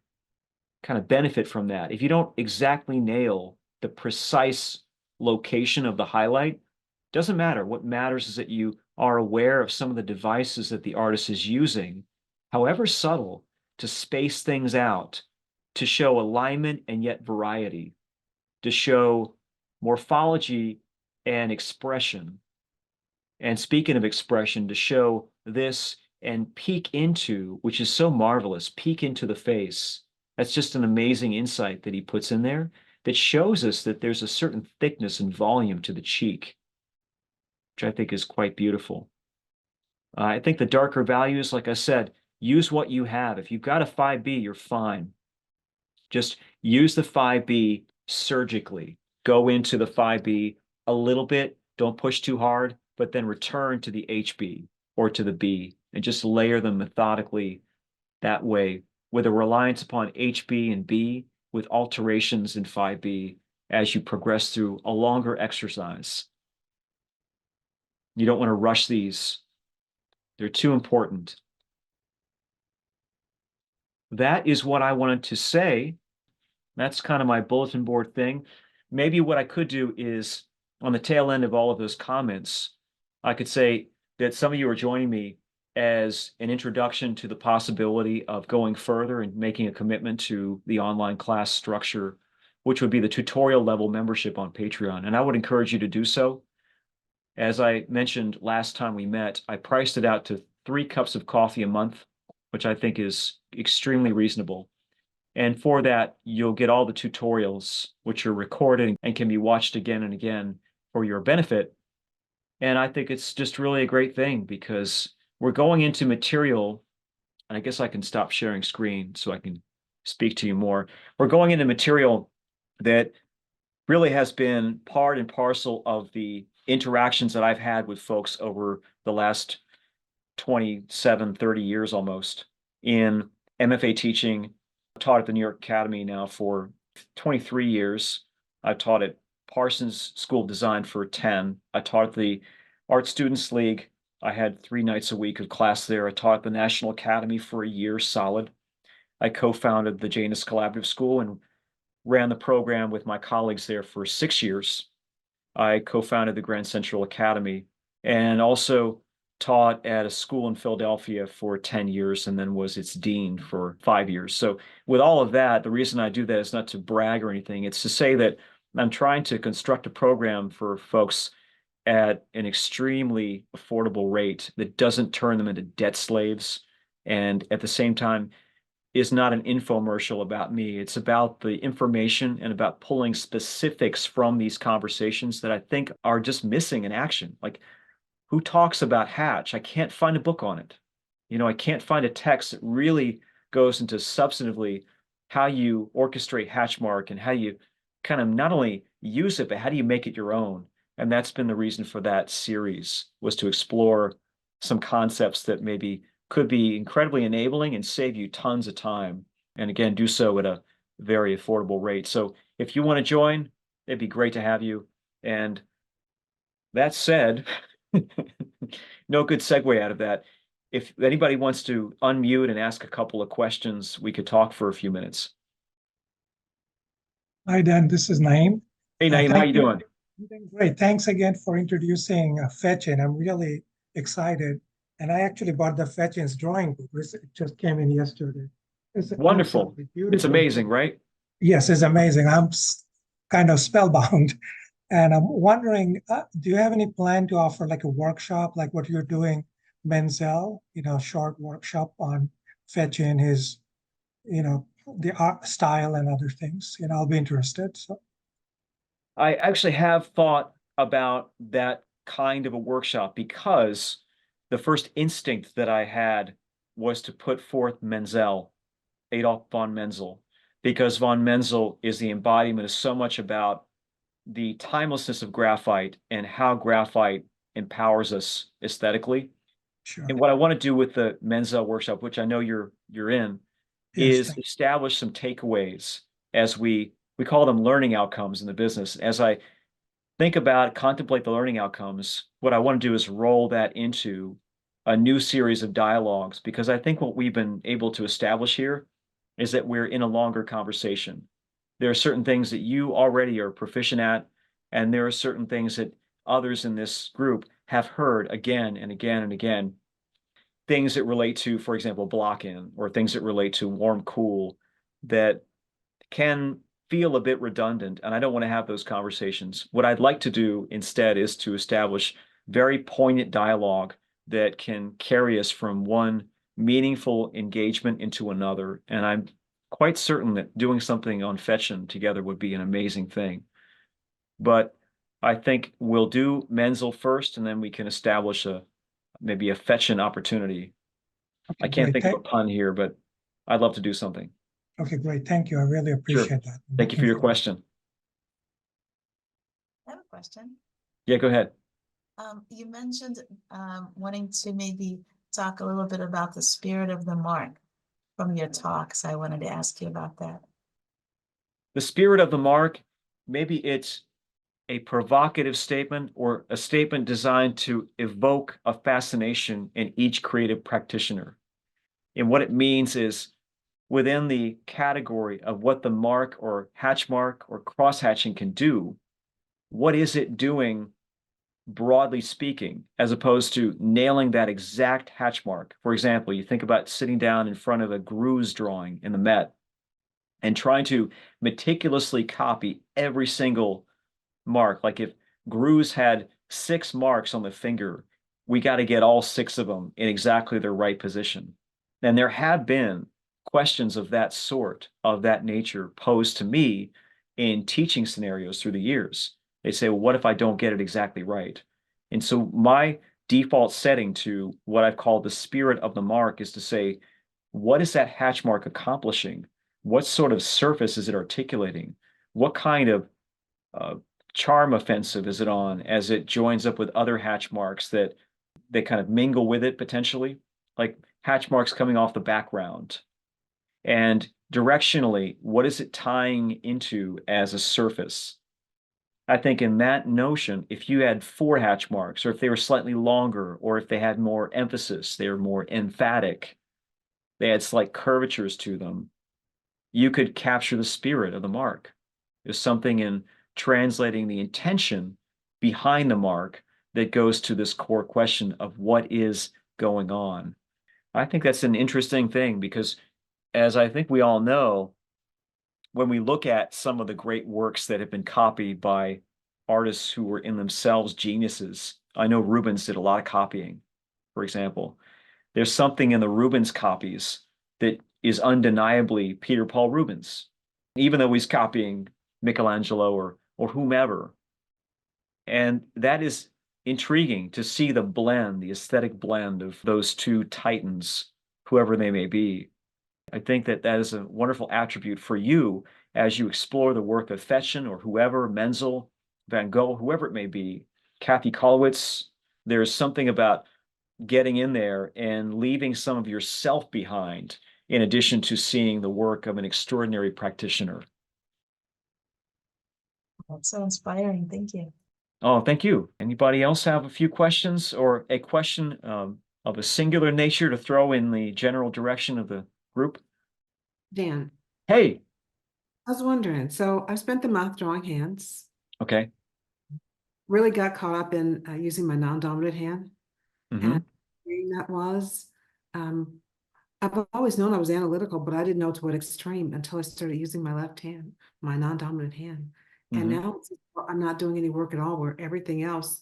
[SPEAKER 1] kind of benefit from that? If you don't exactly nail the precise location of the highlight, doesn't matter. What matters is that you are aware of some of the devices that the artist is using, however subtle, to space things out, to show alignment and yet variety, to show morphology and expression. And speaking of expression, to show this and peek into, which is so marvelous, peek into the face. That's just an amazing insight that he puts in there that shows us that there's a certain thickness and volume to the cheek, which I think is quite beautiful. I think the darker values, like I said, use what you have. If you've got a 5B, you're fine. Just use the 5B surgically. Go into the 5B a little bit. Don't push too hard, but then return to the HB or to the B and just layer them methodically that way, with a reliance upon HB and B, with alterations in 5B as you progress through a longer exercise. You don't want to rush these. They're too important. That is what I wanted to say. That's kind of my bulletin board thing. Maybe what I could do is on the tail end of all of those comments, I could say that some of you are joining me as an introduction to the possibility of going further and making a commitment to the online class structure, which would be the tutorial level membership on Patreon. And I would encourage you to do so. As I mentioned last time we met, I priced it out to 3 cups of coffee a month, which I think is extremely reasonable. And for that, you'll get all the tutorials, which are recorded and can be watched again and again for your benefit. And I think it's just really a great thing because we're going into material, and I guess I can stop sharing screen so I can speak to you more. We're going into material that really has been part and parcel of the interactions that I've had with folks over the last 27, 30 years almost in MFA teaching. I've taught at the New York Academy now for 23 years. I've taught at Parsons School of Design for 10. I taught at the Art Students League. I had 3 nights a week of class there. I taught at the National Academy for a year solid. I co-founded the Janus Collaborative School and ran the program with my colleagues there for 6 years. I co-founded the Grand Central Academy and also taught at a school in Philadelphia for 10 years and then was its dean for 5 years. So with all of that, the reason I do that is not to brag or anything. It's to say that I'm trying to construct a program for folks at an extremely affordable rate that doesn't turn them into debt slaves and at the same time is not an infomercial about me. It's about the information and about pulling specifics from these conversations that I think are just missing in action. Like, who talks about Hatch? I can't find a book on it. I can't find a text that really goes into substantively how you orchestrate Hatchmark and how you kind of not only use it, but how do you make it your own? And that's been the reason for that series, was to explore some concepts that maybe could be incredibly enabling and save you tons of time. And again, do so at a very affordable rate. So if you want to join, it'd be great to have you. And that said, no good segue out of that. If anybody wants to unmute and ask a couple of questions, we could talk for a few minutes.
[SPEAKER 3] Hi, Dan. This is Naeem.
[SPEAKER 1] Hey, Naeem, how you doing?
[SPEAKER 3] I'm doing great. Thanks again for introducing Fechin. I'm really excited. And I actually bought the Fechin's drawing book. It just came in yesterday. It's
[SPEAKER 1] wonderful. It's amazing, right?
[SPEAKER 3] Yes, it's amazing. I'm kind of spellbound. And I'm wondering, do you have any plan to offer like a workshop, like what you're doing, MENZEL, short workshop on Fechin, his, the art style and other things? I'll be interested. So
[SPEAKER 1] I actually have thought about that kind of a workshop because the first instinct that I had was to put forth MENZEL, Adolf von Menzel, because von Menzel is the embodiment of so much about the timelessness of graphite and how graphite empowers us aesthetically.
[SPEAKER 3] sure.
[SPEAKER 1] And what I want to do with the MENZEL workshop, which I know you're in,
[SPEAKER 3] Yes,
[SPEAKER 1] is establish some takeaways as we call them learning outcomes in the business. As I think about, contemplate the learning outcomes, what I want to do is roll that into a new series of dialogues, because I think what we've been able to establish here is that we're in a longer conversation. There are certain things that you already are proficient at, and there are certain things that others in this group have heard again and again and again. Things that relate to, for example, block-in, or things that relate to warm-cool that can feel a bit redundant, and I don't want to have those conversations. What I'd like to do instead is to establish very poignant dialogue that can carry us from one meaningful engagement into another. And I'm quite certain that doing something on Fechin together would be an amazing thing. But I think we'll do MENZEL first, and then we can establish maybe a Fechin opportunity. Okay, I can't think of a pun here, but I'd love to do something.
[SPEAKER 3] Okay, great. Thank you. I really appreciate that.
[SPEAKER 1] Thank you for your question.
[SPEAKER 4] I have a question.
[SPEAKER 1] Yeah, go ahead.
[SPEAKER 4] You mentioned wanting to maybe talk a little bit about the spirit of the mark from your talks. I wanted to ask you about that.
[SPEAKER 1] The spirit of the mark, maybe it's a provocative statement or a statement designed to evoke a fascination in each creative practitioner. And what it means is within the category of what the mark or hatch mark or cross hatching can do, what is it doing broadly speaking, as opposed to nailing that exact hatch mark? For example, you think about sitting down in front of a Greuze drawing in the Met and trying to meticulously copy every single mark. Like if Greuze had 6 marks on the finger, we got to get all 6 of them in exactly their right position. And there have been questions of that sort, of that nature, posed to me in teaching scenarios through the years. They say, well, what if I don't get it exactly right? And so my default setting to what I've called the spirit of the mark is to say, what is that hatch mark accomplishing? What sort of surface is it articulating? What kind of charm offensive is it on as it joins up with other hatch marks that they kind of mingle with it potentially, like hatch marks coming off the background? And directionally, what is it tying into as a surface? I think in that notion, if you had 4 hatch marks, or if they were slightly longer, or if they had more emphasis, they were more emphatic, they had slight curvatures to them, you could capture the spirit of the mark. There's something in translating the intention behind the mark that goes to this core question of what is going on. I think that's an interesting thing because, as I think we all know, when we look at some of the great works that have been copied by artists who were in themselves geniuses, I know Rubens did a lot of copying, for example. There's something in the Rubens copies that is undeniably Peter Paul Rubens, even though he's copying Michelangelo or whomever. And that is intriguing to see the blend, the aesthetic blend of those two titans, whoever they may be. I think that that is a wonderful attribute for you as you explore the work of Fechin or whoever, MENZEL, Van Gogh, whoever it may be, Kathy Kollwitz. There's something about getting in there and leaving some of yourself behind, in addition to seeing the work of an extraordinary practitioner.
[SPEAKER 4] That's so inspiring. Thank you.
[SPEAKER 1] Oh, thank you. Anybody else have a few questions or a question of a singular nature to throw in the general direction of the group?
[SPEAKER 5] Dan,
[SPEAKER 1] Hey.
[SPEAKER 5] I was wondering, so I've spent the month drawing hands,
[SPEAKER 1] Okay.
[SPEAKER 5] really got caught up in using my non-dominant hand.
[SPEAKER 1] Mm-hmm.
[SPEAKER 5] And that was, I've always known I was analytical, but I didn't know to what extreme until I started using my left hand, my non-dominant hand. And
[SPEAKER 1] Mm-hmm.
[SPEAKER 5] now I'm not doing any work at all, where everything else,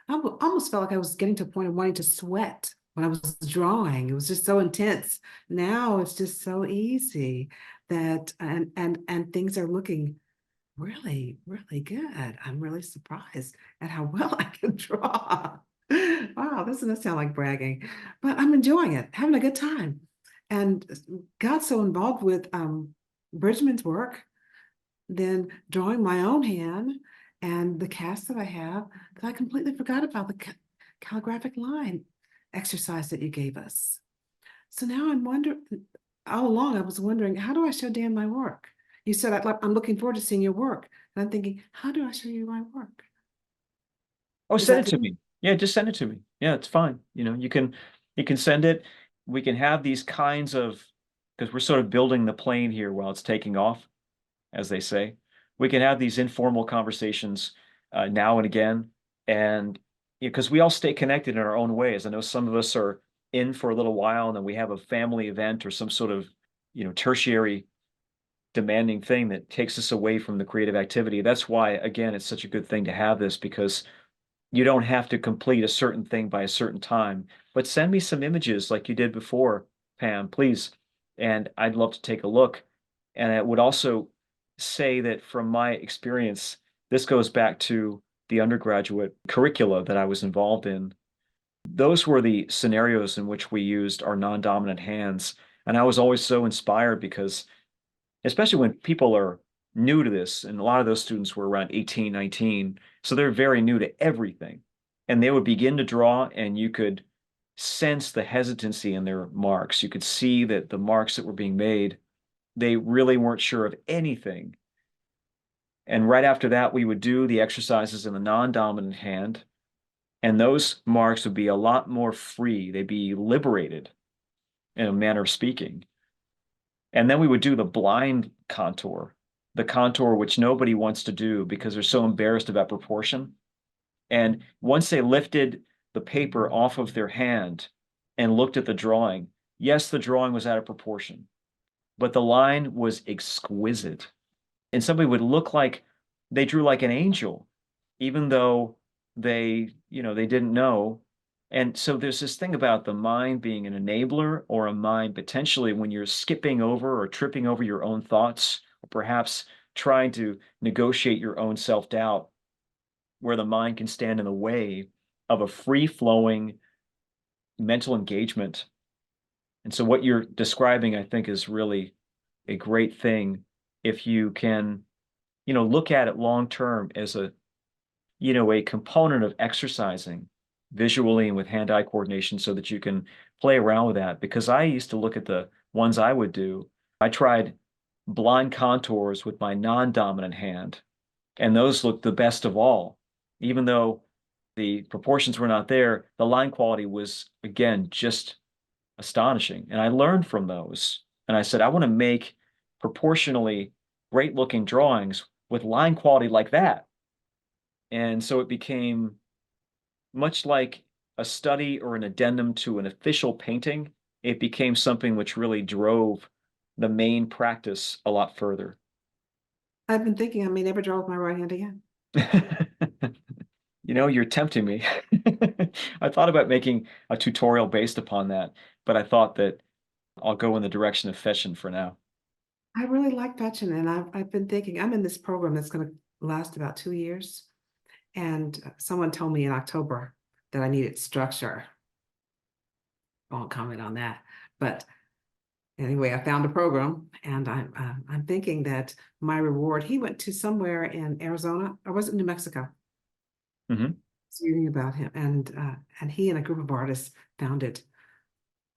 [SPEAKER 5] I almost felt like I was getting to a point of wanting to sweat when I was drawing. It was just so intense. Now it's just so easy that, and things are looking really, really good. I'm really surprised at how well I can draw. Wow, this doesn't sound like bragging, but I'm enjoying it, having a good time, and got so involved with Bridgman's work, then drawing my own hand and the cast that I have, that I completely forgot about the calligraphic line exercise that you gave us. So now I'm wondering, all along I was wondering, how do I show Dan my work? You said, I'm looking forward to seeing your work. And I'm thinking, how do I show you my work?
[SPEAKER 1] Oh,
[SPEAKER 5] Is
[SPEAKER 1] send it
[SPEAKER 5] that
[SPEAKER 1] to me. Yeah, just send it to me. Yeah, it's fine. You can send it. We can have these kinds of, because we're sort of building the plane here while it's taking off, as they say. We can have these informal conversations now and again, and because we all stay connected in our own ways. I know some of us are in for a little while, and then we have a family event or some sort of tertiary demanding thing that takes us away from the creative activity. That's why, again, it's such a good thing to have this, because you don't have to complete a certain thing by a certain time. But send me some images like you did before, Pam, please. And I'd love to take a look. And I would also say that from my experience, this goes back to the undergraduate curricula that I was involved in. Those were the scenarios in which we used our non-dominant hands. And I was always so inspired because, especially when people are new to this, and a lot of those students were around 18, 19, so they're very new to everything. And they would begin to draw, and you could sense the hesitancy in their marks. You could see that the marks that were being made, they really weren't sure of anything. And right after that, we would do the exercises in the non-dominant hand. And those marks would be a lot more free. They'd be liberated in a manner of speaking. And then we would do the blind contour, the contour which nobody wants to do because they're so embarrassed about proportion. And once they lifted the paper off of their hand and looked at the drawing, yes, the drawing was out of proportion, but the line was exquisite. And somebody would look like they drew like an angel, even though they didn't know. And so there's this thing about the mind being an enabler, or a mind potentially when you're skipping over or tripping over your own thoughts, or perhaps trying to negotiate your own self-doubt, where the mind can stand in the way of a free-flowing mental engagement. And so what you're describing, I think, is really a great thing if you can, look at it long term as a component of exercising visually and with hand-eye coordination so that you can play around with that. Because I used to look at the ones I would do. I tried blind contours with my non-dominant hand, and those looked the best of all. Even though the proportions were not there, the line quality was, again, just astonishing. And I learned from those. And I said, I want to make proportionally great looking drawings with line quality like that. And so it became much like a study or an addendum to an official painting. It became something which really drove the main practice a lot further.
[SPEAKER 5] I've been thinking I may never draw with my right hand again.
[SPEAKER 1] You're tempting me. I thought about making a tutorial based upon that, but I thought that I'll go in the direction of Fechin for now.
[SPEAKER 5] I really like Fechin, and I've been thinking I'm in this program that's going to last about 2 years. And someone told me in October that I needed structure. I won't comment on that. But anyway, I found a program, and I'm thinking that my reward, he went to somewhere in Arizona, or was it New Mexico?
[SPEAKER 1] Mm-hmm.
[SPEAKER 5] I was reading about him, and he and a group of artists founded,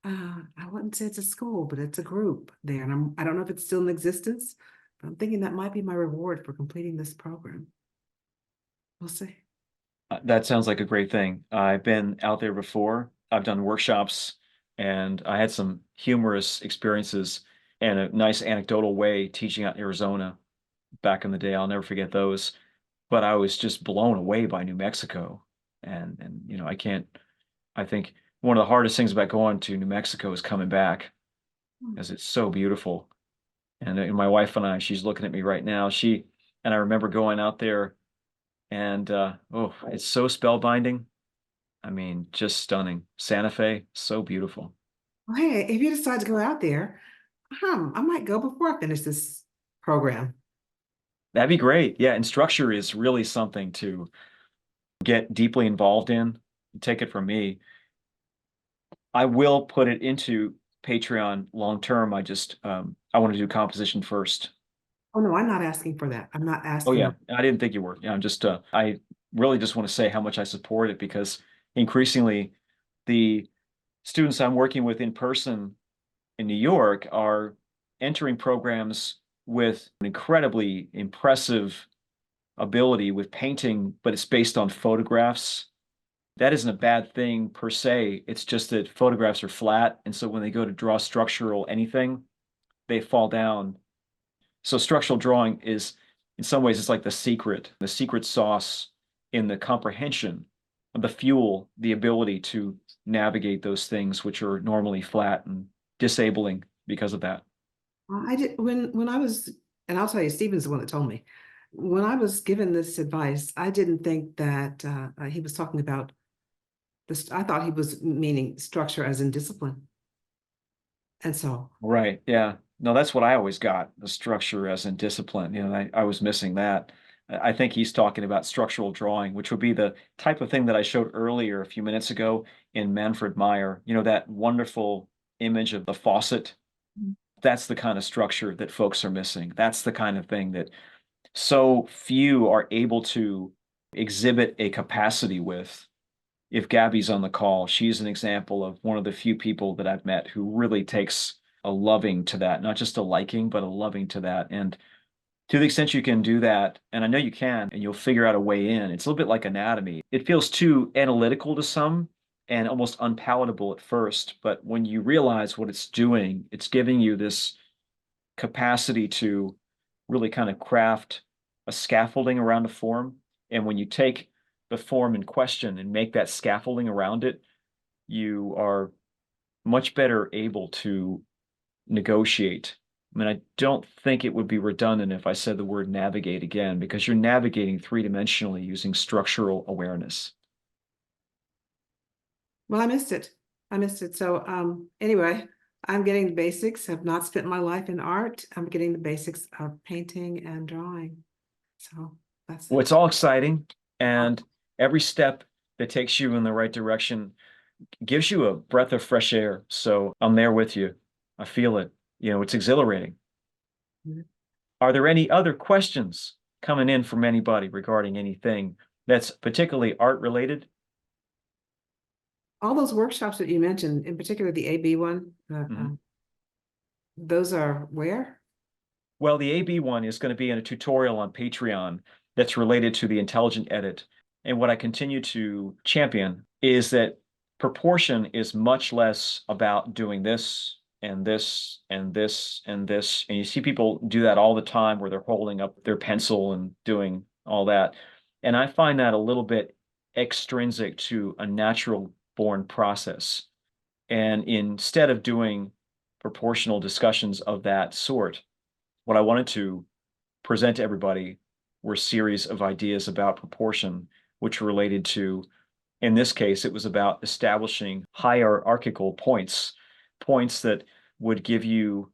[SPEAKER 5] I wouldn't say it's a school, but it's a group there. And I don't know if it's still in existence, but I'm thinking that might be my reward for completing this program. We'll see.
[SPEAKER 1] That sounds like a great thing. I've been out there before. I've done workshops, and I had some humorous experiences in a nice anecdotal way teaching out in Arizona back in the day. I'll never forget those. But I was just blown away by New Mexico. And I think one of the hardest things about going to New Mexico is coming back, because it's so beautiful. And my wife and I, she's looking at me right now. And I remember going out there, and it's so spellbinding. I mean, just stunning. Santa Fe, so beautiful.
[SPEAKER 5] Well, hey, if you decide to go out there, I might go before I finish this program.
[SPEAKER 1] That'd be great. Yeah, and structure is really something to get deeply involved in. Take it from me. I will put it into Patreon long term. I want to do composition first.
[SPEAKER 5] Oh, no, I'm not asking for that. I'm not
[SPEAKER 1] Oh
[SPEAKER 5] asking.
[SPEAKER 1] yeah, I didn't think you were. Yeah, I really just want to say how much I support it, because increasingly the students I'm working with in person in New York are entering programs with an incredibly impressive ability with painting, but it's based on photographs. That isn't a bad thing per se. It's just that photographs are flat. And so when they go to draw structural anything, they fall down. So structural drawing is, in some ways, it's like the secret sauce in the comprehension of the fuel, the ability to navigate those things which are normally flat and disabling because of that.
[SPEAKER 5] I did when I was, and I'll tell you, Stephen's the one that told me. When I was given this advice, I didn't think that he was talking about this. I thought he was meaning structure as in discipline. And so.
[SPEAKER 1] Right. Yeah. No, that's what I always got, the structure as in discipline. I was missing that. I think he's talking about structural drawing, which would be the type of thing that I showed earlier a few minutes ago in Manfred Meyer, that wonderful image of the faucet. That's the kind of structure that folks are missing. That's the kind of thing that so few are able to exhibit a capacity with. If Gabby's on the call, she's an example of one of the few people that I've met who really takes a loving to that, not just a liking, but a loving to that. And To the extent you can do that, and I know you can, and you'll figure out a way in, it's a little bit like anatomy. It feels too analytical to some and almost unpalatable at first, but when you realize what it's doing, it's giving you this capacity to really kind of craft a scaffolding around a form. And when you take the form in question and make that scaffolding around it, you are much better able to negotiate. I mean, I don't think it would be redundant if I said the word navigate again, because you're navigating three-dimensionally using structural awareness.
[SPEAKER 5] Well, I missed it. I missed it. So anyway, I'm getting the basics. I've not spent my life in art. I'm getting the basics of painting and drawing. So that's
[SPEAKER 1] Well, it's all exciting, and every step that takes you in the right direction gives you a breath of fresh air. So I'm there with you. I feel it. It's exhilarating.
[SPEAKER 5] Mhm.
[SPEAKER 1] Are there any other questions coming in from anybody regarding anything that's particularly art related?
[SPEAKER 5] All those workshops that you mentioned, in particular the AB one, those are where?
[SPEAKER 1] Well, the AB one is going to be in a tutorial on Patreon that's related to the intelligent edit. And what I continue to champion is that proportion is much less about doing this and this and this and this. And you see people do that all the time where they're holding up their pencil and doing all that. And I find that a little bit extrinsic to a natural born process. And instead of doing proportional discussions of that sort, what I wanted to present to everybody were a series of ideas about proportion, which were related to, in this case, it was about establishing hierarchical points, points that would give you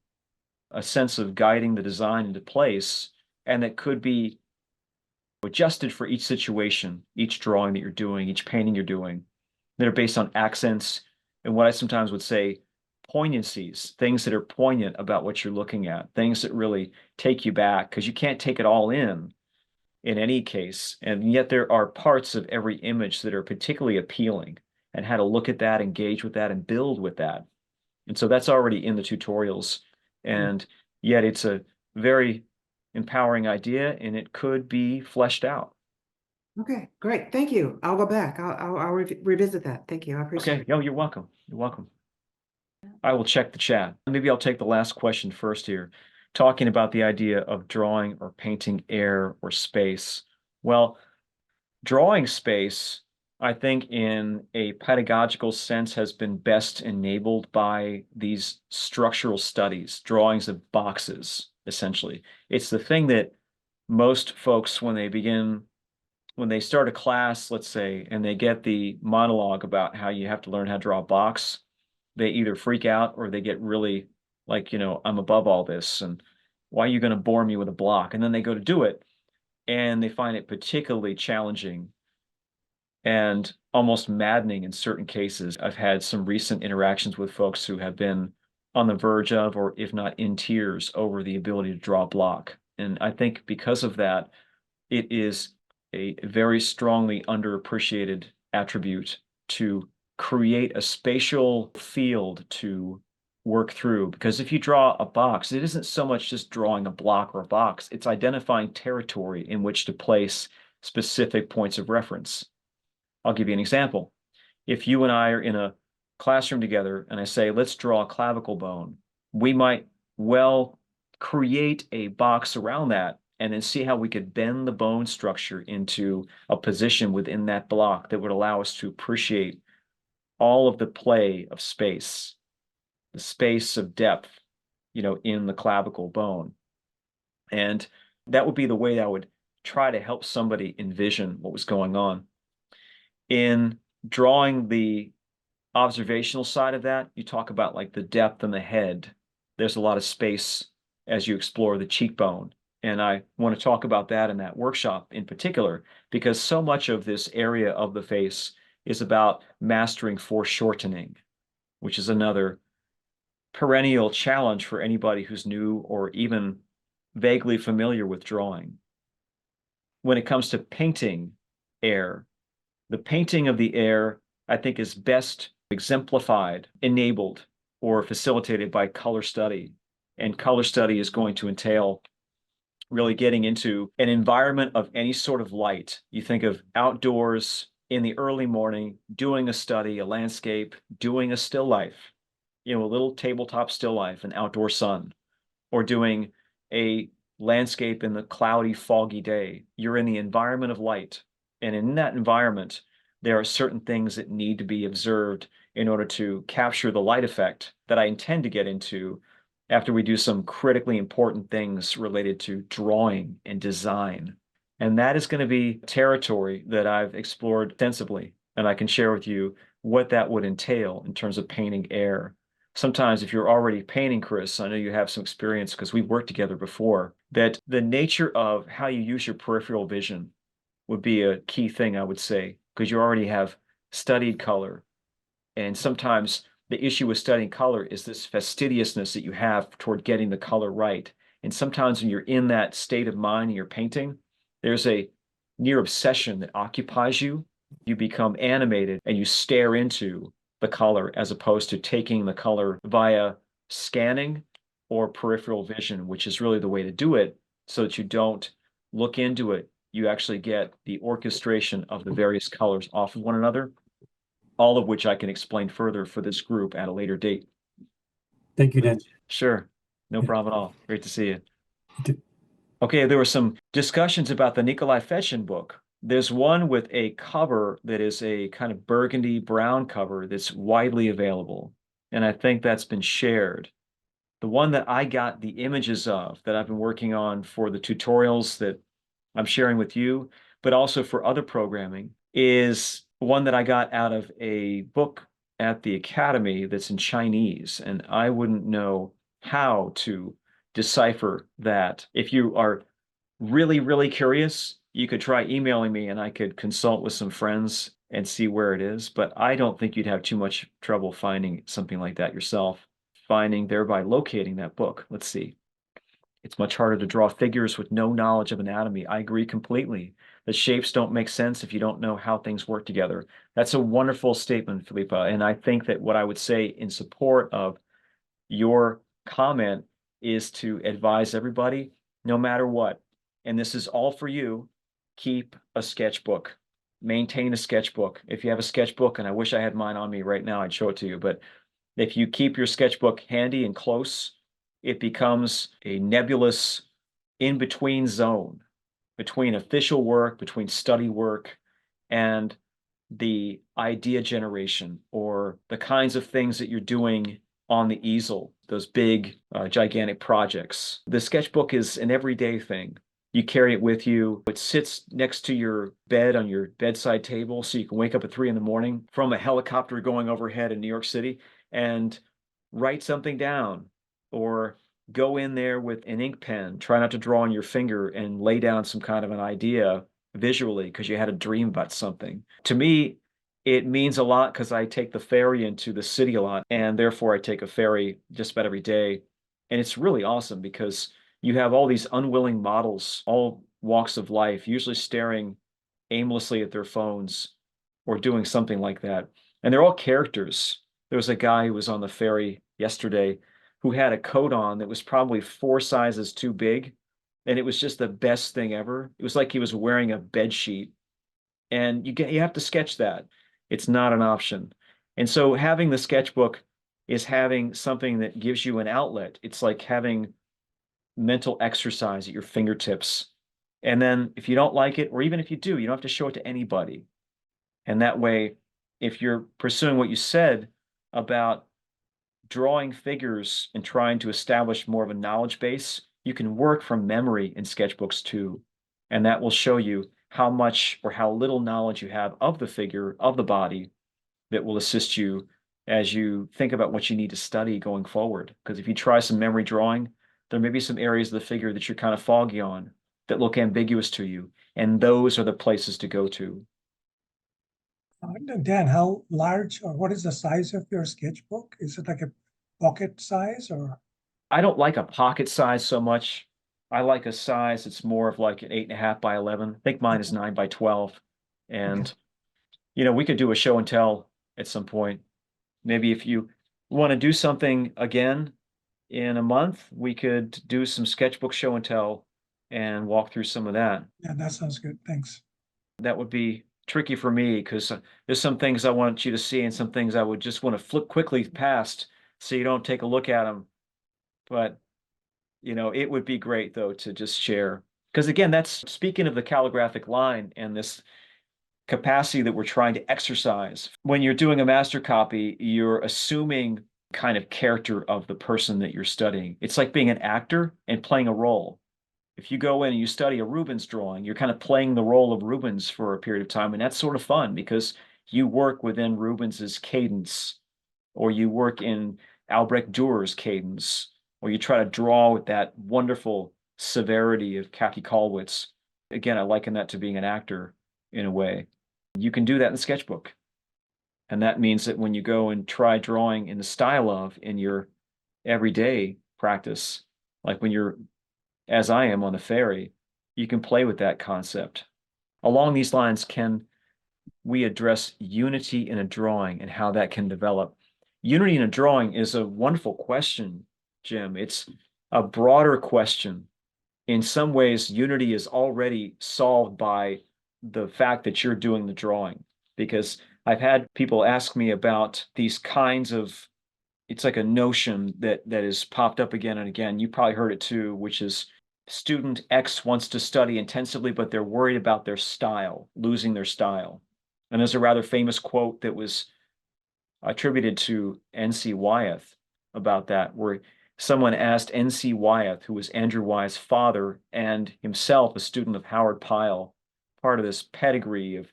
[SPEAKER 1] a sense of guiding the design into place and that could be adjusted for each situation, each drawing that you're doing, each painting you're doing, that are based on accents and what I sometimes would say poignancies, things that are poignant about what you're looking at, things that really take you back, because you can't take it all in any case. And yet there are parts of every image that are particularly appealing, and how to look at that, engage with that, and build with that. And so that's already in the tutorials. And yet it's a very empowering idea, and it could be fleshed out.
[SPEAKER 5] Okay, great. Thank you. I'll go back. I'll revisit that. Thank you. I appreciate
[SPEAKER 1] Okay. Oh, you're welcome. You're welcome. I will check the chat. Maybe I'll take the last question first here, talking about the idea of drawing or painting air or space. Well, drawing space, I think in a pedagogical sense, has been best enabled by these structural studies, drawings of boxes, essentially. It's the thing that most folks, when they start a class, let's say, and they get the monologue about how you have to learn how to draw a box, they either freak out or they get really like, I'm above all this, and why are you going to bore me with a block? And then they go to do it, and they find it particularly challenging and almost maddening in certain cases. I've had some recent interactions with folks who have been on the verge of, or if not in tears, over the ability to draw a block. And I think because of that, it is a very strongly underappreciated attribute to create a spatial field to work through. Because if you draw a box, it isn't so much just drawing a block or a box, it's identifying territory in which to place specific points of reference. I'll give you an example. If you and I are in a classroom together and I say, let's draw a clavicle bone, we might well create a box around that and then see how we could bend the bone structure into a position within that block that would allow us to appreciate all of the play of space, the space of depth, in the clavicle bone. And that would be the way I would try to help somebody envision what was going on. In drawing the observational side of that, you talk about like the depth in the head. There's a lot of space as you explore the cheekbone. And I want to talk about that in that workshop in particular, because so much of this area of the face is about mastering foreshortening, which is another perennial challenge for anybody who's new or even vaguely familiar with drawing. When it comes to painting air, the painting of the air, I think, is best exemplified, enabled, or facilitated by color study. And color study is going to entail really getting into an environment of any sort of light. You think of outdoors in the early morning, doing a study, a landscape, doing a still life, a little tabletop still life, an outdoor sun, or doing a landscape in the cloudy, foggy day. You're in the environment of light. And in that environment, there are certain things that need to be observed in order to capture the light effect that I intend to get into after we do some critically important things related to drawing and design. And that is going to be territory that I've explored extensively. And I can share with you what that would entail in terms of painting air. Sometimes if you're already painting, Chris, I know you have some experience because we've worked together before, that the nature of how you use your peripheral vision would be a key thing, I would say, because you already have studied color. And sometimes the issue with studying color is this fastidiousness that you have toward getting the color right. And sometimes when you're in that state of mind and you're painting, there's a near obsession that occupies you. You become animated and you stare into the color as opposed to taking the color via scanning or peripheral vision, which is really the way to do it so that you don't look into it. You actually get the orchestration of the various colors off of one another, all of which I can explain further for this group at a later date.
[SPEAKER 6] Thank you, Dan.
[SPEAKER 1] Sure. No problem at all. Great to see you.
[SPEAKER 6] You too.
[SPEAKER 1] Okay, there were some discussions about the Nikolai Fechin book. There's one with a cover that is a kind of burgundy brown cover that's widely available. And I think that's been shared. The one that I got the images of that I've been working on for the tutorials that I'm sharing with you, but also for other programming, is one that I got out of a book at the Academy that's in Chinese. And I wouldn't know how to decipher that. If you are really, really curious, you could try emailing me and I could consult with some friends and see where it is. But I don't think you'd have too much trouble finding something like that yourself, thereby locating that book. Let's see. It's much harder to draw figures with no knowledge of anatomy. I agree completely. The shapes don't make sense if you don't know how things work together. That's a wonderful statement, Philippa. And I think that what I would say in support of your comment is to advise everybody, no matter what, and this is all for you, keep a sketchbook. Maintain a sketchbook. If you have a sketchbook, and I wish I had mine on me right now, I'd show it to you, but if you keep your sketchbook handy and close, it becomes a nebulous in-between zone between official work, between study work, and the idea generation or the kinds of things that you're doing on the easel, those big, gigantic projects. The sketchbook is an everyday thing. You carry it with you. It sits next to your bed on your bedside table so you can wake up at 3 a.m. from a helicopter going overhead in New York City and write something down, or go in there with an ink pen, try not to draw on your finger and lay down some kind of an idea visually because you had a dream about something. To me, it means a lot because I take the ferry into the city a lot, and therefore I take a ferry just about every day. And it's really awesome because you have all these unwilling models, all walks of life, usually staring aimlessly at their phones or doing something like that. And they're all characters. There was a guy who was on the ferry yesterday who had a coat on that was probably 4 sizes too big. And it was just the best thing ever. It was like he was wearing a bed sheet. And you have to sketch that. It's not an option. And so having the sketchbook is having something that gives you an outlet. It's like having mental exercise at your fingertips. And then if you don't like it, or even if you do, you don't have to show it to anybody. And that way, if you're pursuing what you said about drawing figures and trying to establish more of a knowledge base, you can work from memory in sketchbooks too. And that will show you how much or how little knowledge you have of the figure, of the body, that will assist you as you think about what you need to study going forward. Because if you try some memory drawing, there may be some areas of the figure that you're kind of foggy on that look ambiguous to you. And those are the places to go to.
[SPEAKER 3] Dan, how large or what is the size of your sketchbook? Is it like a pocket size or?
[SPEAKER 1] I don't like a pocket size so much. I like a size that's more of like an 8.5 by 11. I think mine is 9 by 12. And, we could do a show and tell at some point. Maybe if you want to do something again in a month, we could do some sketchbook show and tell and walk through some of that.
[SPEAKER 3] Yeah, that sounds good. Thanks.
[SPEAKER 1] That would be tricky for me because there's some things I want you to see and some things I would just want to flip quickly past so you don't take a look at them. But, it would be great though to just share. Because again, that's speaking of the calligraphic line and this capacity that we're trying to exercise. When you're doing a master copy, you're assuming kind of character of the person that you're studying. It's like being an actor and playing a role. If you go in and you study a Rubens drawing, you're kind of playing the role of Rubens for a period of time, and that's sort of fun because you work within Rubens's cadence, or you work in Albrecht Dürer's cadence, or you try to draw with that wonderful severity of Kathy Kollwitz. Again, I liken that to being an actor in a way. You can do that in the sketchbook. And that means that when you go and try drawing in the style of in your everyday practice, like when you're, as I am on the ferry, you can play with that concept. Along these lines, can we address unity in a drawing and how that can develop? Unity in a drawing is a wonderful question, Jim. It's a broader question. In some ways, unity is already solved by the fact that you're doing the drawing, because I've had people ask me about these kinds of, it's like a notion that has popped up again and again. You probably heard it too, which is student X wants to study intensively, but they're worried about their style, losing their style. And there's a rather famous quote that was attributed to N.C. Wyeth about that, where someone asked N.C. Wyeth, who was Andrew Wyeth's father and himself a student of Howard Pyle, part of this pedigree of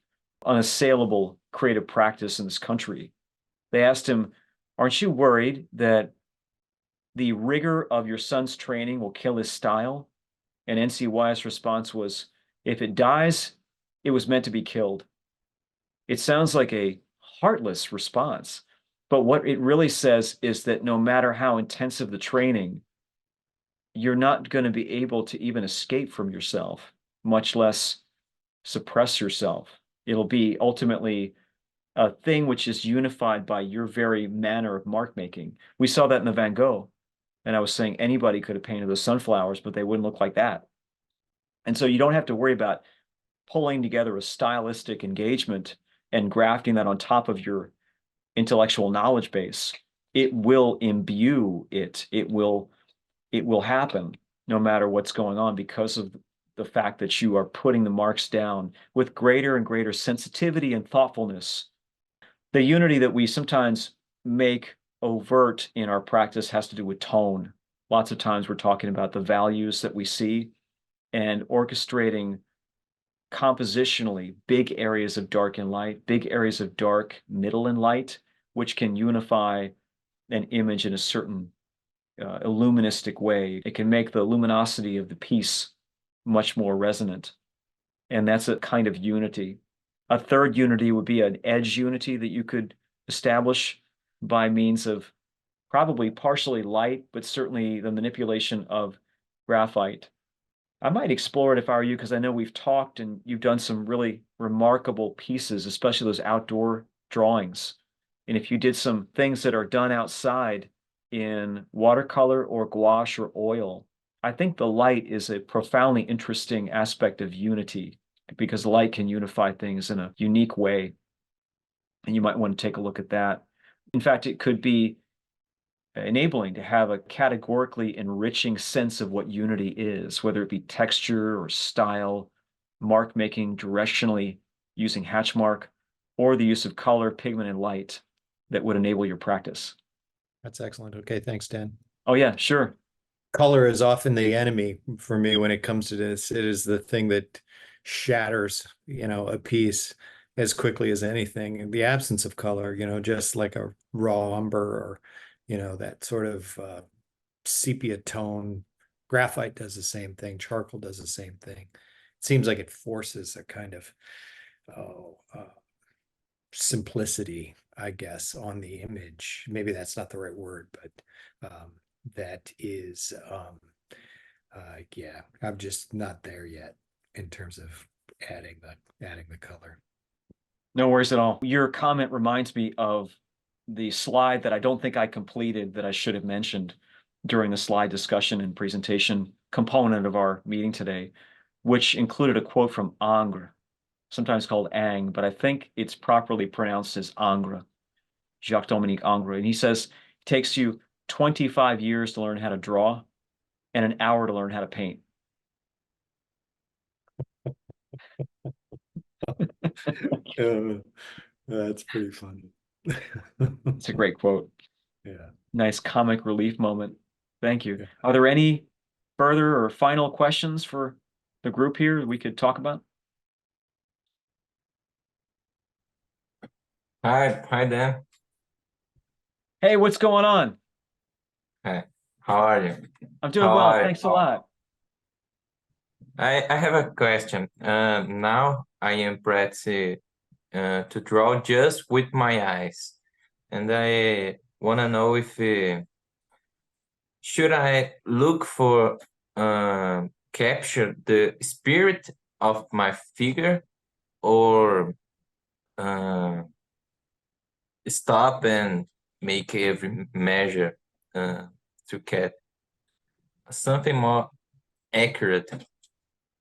[SPEAKER 1] unassailable creative practice in this country. They asked him, aren't you worried that the rigor of your son's training will kill his style? And N.C. Wyeth's response was, if it dies, it was meant to be killed. It sounds like a heartless response, but what it really says is that no matter how intensive the training, you're not going to be able to even escape from yourself, much less suppress yourself. It'll be ultimately a thing which is unified by your very manner of mark making. We saw that in the Van Gogh. And I was saying anybody could have painted those sunflowers, but they wouldn't look like that. And so you don't have to worry about pulling together a stylistic engagement and grafting that on top of your intellectual knowledge base. It will imbue it. It will happen no matter what's going on, because of the fact that you are putting the marks down with greater and greater sensitivity and thoughtfulness. The unity that we sometimes make overt in our practice has to do with tone. Lots of times we're talking about the values that we see and orchestrating compositionally big areas of dark and light, big areas of dark, middle, and light, which can unify an image in a certain illuministic way. It can make the luminosity of the piece much more resonant. And that's a kind of unity. A third unity would be an edge unity that you could establish by means of probably partially light, but certainly the manipulation of graphite. I might explore it if I were you, because I know we've talked and you've done some really remarkable pieces, especially those outdoor drawings. And if you did some things that are done outside in watercolor or gouache or oil, I think the light is a profoundly interesting aspect of unity, because light can unify things in a unique way. And you might want to take a look at that. In fact, it could be enabling to have a categorically enriching sense of what unity is, whether it be texture or style, mark making directionally using hatch mark, or the use of color, pigment, and light that would enable your practice.
[SPEAKER 7] That's excellent. Okay, thanks, Dan.
[SPEAKER 1] Oh yeah, sure.
[SPEAKER 7] Color is often the enemy for me when it comes to this. It is the thing that shatters, a piece as quickly as anything. And the absence of color, just like a raw umber or, that sort of sepia tone. Graphite does the same thing. Charcoal does the same thing. It seems like it forces a kind of simplicity, I guess, on the image. Maybe that's not the right word, but that is, yeah, I'm just not there yet in terms of adding the color.
[SPEAKER 1] No worries at all. Your comment reminds me of the slide that I don't think I completed that I should have mentioned during the slide discussion and presentation. component of our meeting today, which included a quote from Ingres, sometimes called Ang, but I think it's properly pronounced as Ingres, Jacques-Dominique Ingres. And he says, it takes you 25 years to learn how to draw and an hour to learn how to paint.
[SPEAKER 7] That's pretty funny.
[SPEAKER 1] It's a great quote.
[SPEAKER 7] Yeah.
[SPEAKER 1] Nice comic relief moment. Thank you.
[SPEAKER 7] Yeah.
[SPEAKER 1] Are there any further or final questions for the group here we could talk about?
[SPEAKER 8] Hi, Dan.
[SPEAKER 1] Hey, what's going on?
[SPEAKER 8] Hi, how are you?
[SPEAKER 1] I'm doing
[SPEAKER 8] How
[SPEAKER 1] well.
[SPEAKER 8] are you?
[SPEAKER 1] Thanks a lot.
[SPEAKER 8] I have a question. Now I am practicing to draw just with my eyes, and I want to know if should I look for capture the spirit of my figure, or stop and make every measure to get something more accurate.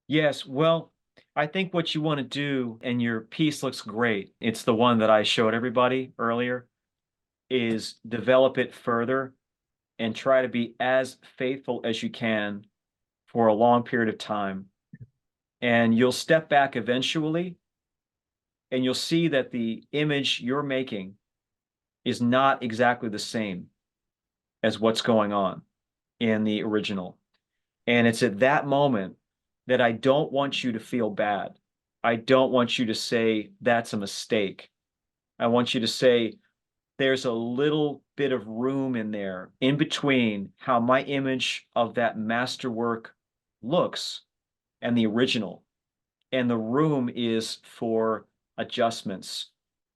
[SPEAKER 1] Yes, well, I think what you want to do, and your piece looks great. It's the one that I showed everybody earlier, is develop it further and try to be as faithful as you can for a long period of time. And you'll step back eventually, and you'll see that the image you're making is not exactly the same as what's going on in the original. And it's at that moment that I don't want you to feel bad. I don't want you to say that's a mistake. I want you to say there's a little bit of room in there in between how my image of that masterwork looks and the original. And the room is for adjustments.